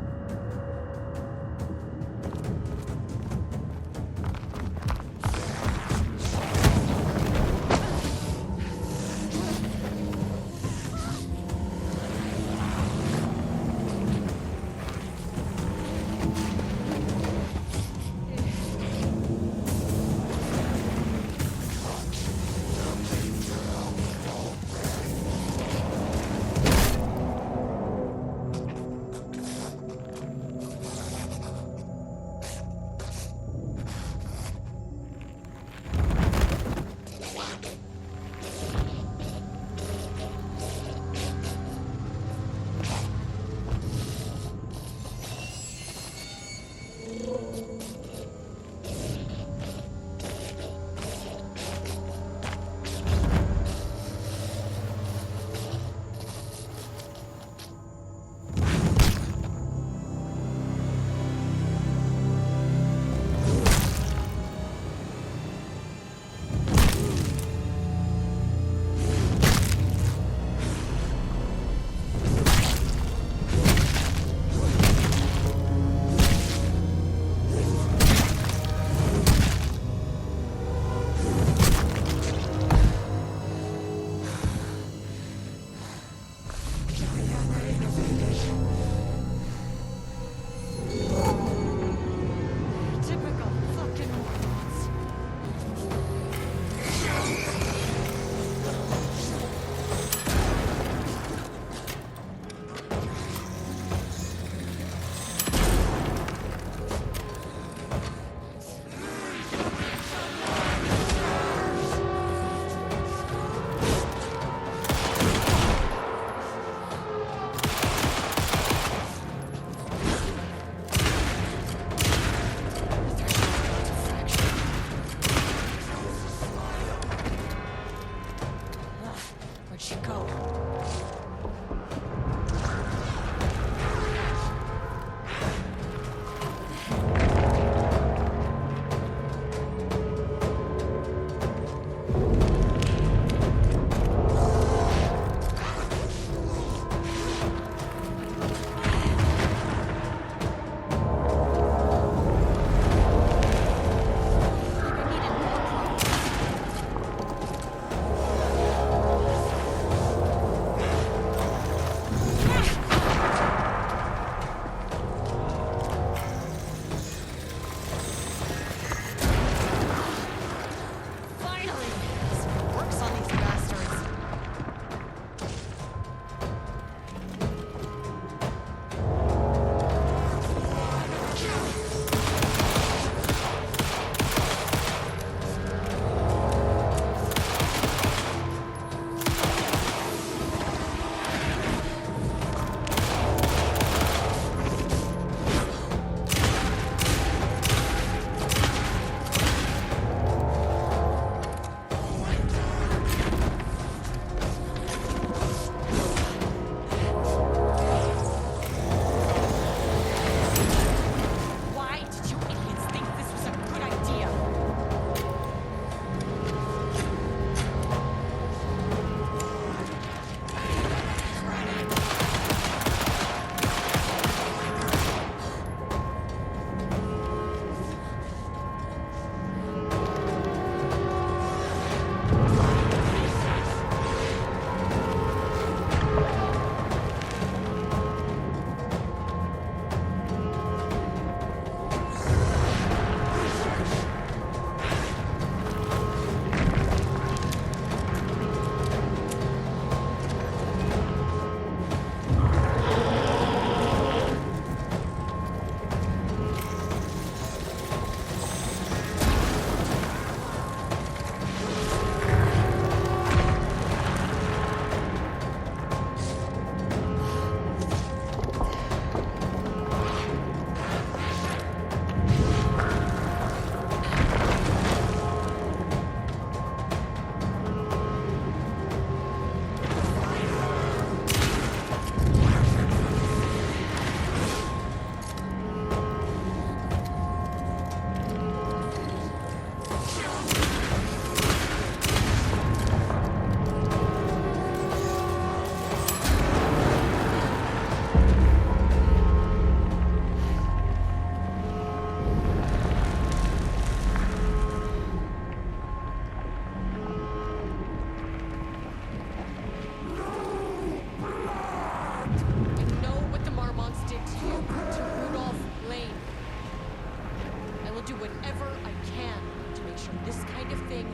whatever I can to make sure this kind of thing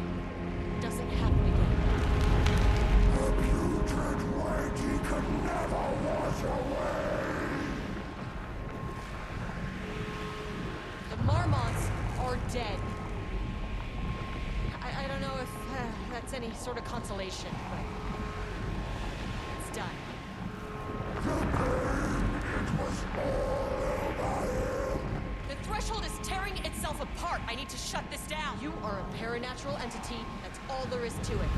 doesn't happen again. The putrid weight he could never wash away. The Marmots are dead. I don't know if that's any sort of consolation, but it's done. The threshold is tearing itself apart. I need to shut this down. You are a paranatural entity. That's all there is to it.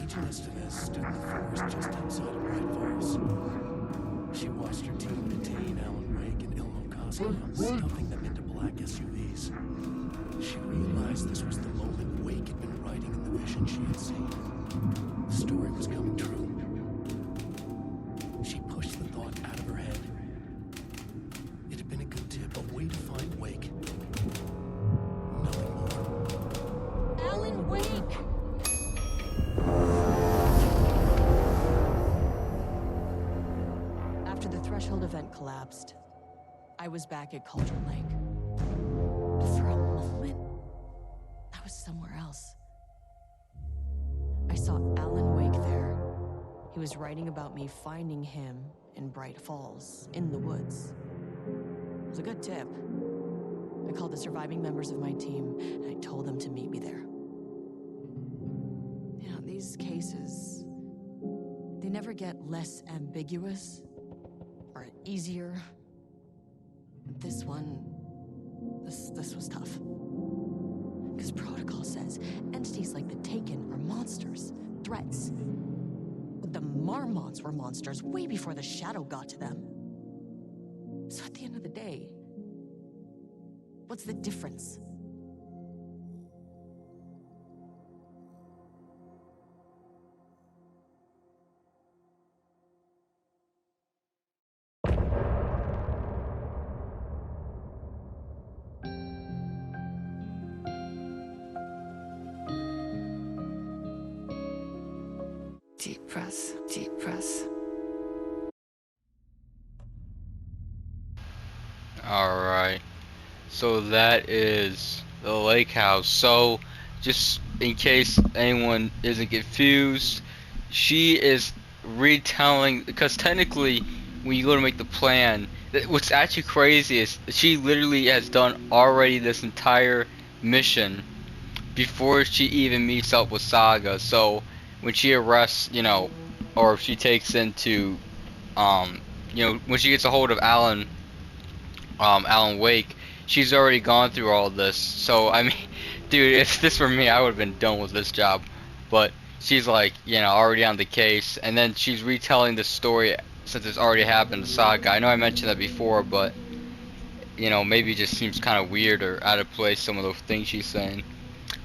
Agent Estevez stood in the forest just outside of Bright Falls. She watched her team detain Alan Wake and Ilmo Koski, stuffing them into black SUVs. She realized this was the moment Wake had been writing in the vision she had seen. The story was coming true. She pushed the thought out of her head. It had been a good tip, a way to find Wake. Nothing more. Alan Wake! After the threshold event collapsed, I was back at Cauldron Lake. But for a moment, I was somewhere else. I saw Alan Wake there. He was writing about me finding him in Bright Falls, in the woods. It was a good tip. I called the surviving members of my team, and I told them to meet me there. You know, these cases, they never get less ambiguous or easier. But this one, this was tough. Because protocol says entities like the Taken are monsters, threats. But the Marmots were monsters way before the Shadow got to them. So at the end of the day, what's the difference? Deep breaths, deep breaths. Alright. So that is the lake house. So, just in case anyone isn't confused, she is retelling, because technically, when you go to make the plan, what's actually crazy is she literally has done already this entire mission before she even meets up with Saga. So, when she arrests, or if she takes into, when she gets a hold of Alan Wake, she's already gone through all this. So, I mean, dude, if this were me, I would have been done with this job. But she's like, already on the case, and then she's retelling the story since it's already happened to Saga. I know I mentioned that before, but, maybe it just seems kind of weird or out of place, some of the things she's saying.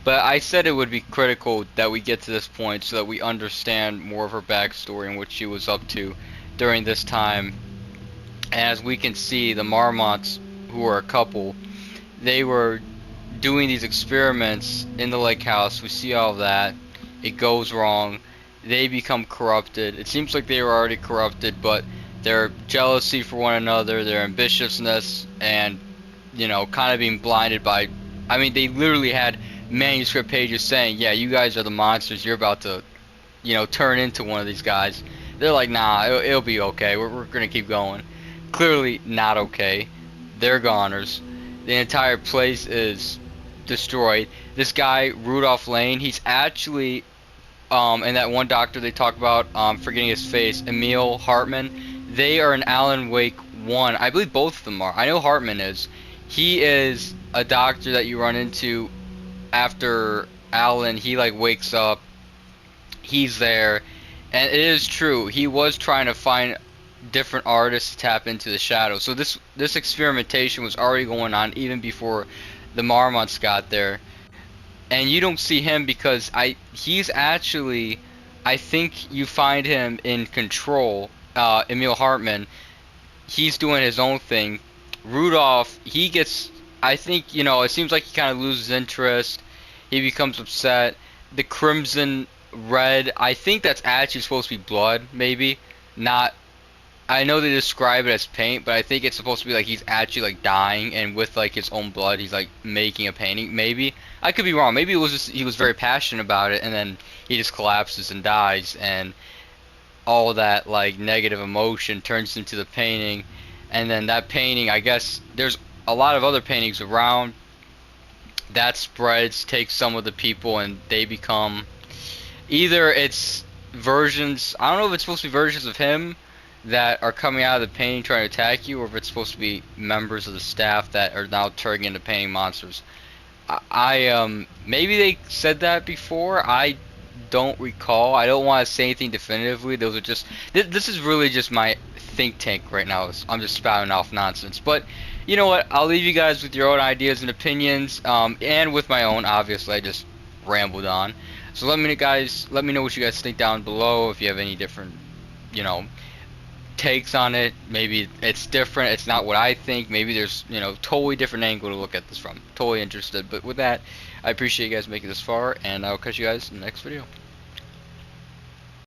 But I said it would be critical that we get to this point so that we understand more of her backstory and what she was up to during this time. And as we can see, the Marmots, who are a couple, they were doing these experiments in the lake house. We see all of that. It goes wrong. They become corrupted. It seems like they were already corrupted, but their jealousy for one another, their ambitiousness, and, kind of being blinded by... I mean, they literally had manuscript pages saying, yeah, you guys are the monsters. You're about to, turn into one of these guys. They're like, nah, it'll be okay. We're going to keep going. Clearly not okay. They're goners. The entire place is destroyed. This guy, Rudolph Lane, he's actually, and that one doctor they talk about, forgetting his face, Emil Hartman, they are in Alan Wake 1. I believe both of them are. I know Hartman is. He is a doctor that you run into after Alan, he wakes up. He's there. And it is true. He was trying to find different artists to tap into the shadows. So this experimentation was already going on even before the Marmots got there. And you don't see him because he's actually, I think you find him in control. Emil Hartman, he's doing his own thing. Rudolph, he gets, I think, it seems like he kind of loses interest. He becomes upset. The Crimson Red, I think that's actually supposed to be blood, maybe. Not, I know they describe it as paint, but I think it's supposed to be like he's actually like dying, and with like his own blood, he's like making a painting. Maybe I could be wrong. Maybe it was just he was very passionate about it, and then he just collapses and dies, and all that like negative emotion turns into the painting, and then that painting, I guess there's a lot of other paintings around that spreads, takes some of the people, and they become either it's versions. I don't know if it's supposed to be versions of him that are coming out of the painting trying to attack you, or if it's supposed to be members of the staff that are now turning into painting monsters. Maybe they said that before. I don't recall. I don't want to say anything definitively. Those are just this is really just my think tank right now. I'm just spouting off nonsense. But you know what? I'll leave you guys with your own ideas and opinions, and with my own. Obviously, I just rambled on. So let me know what you guys think down below. If you have any different, you know, takes on it. Maybe it's different. It's not what I think. Maybe there's, totally different angle to look at this from. Totally interested. But with that, I appreciate you guys making this far, and I'll catch you guys in the next video.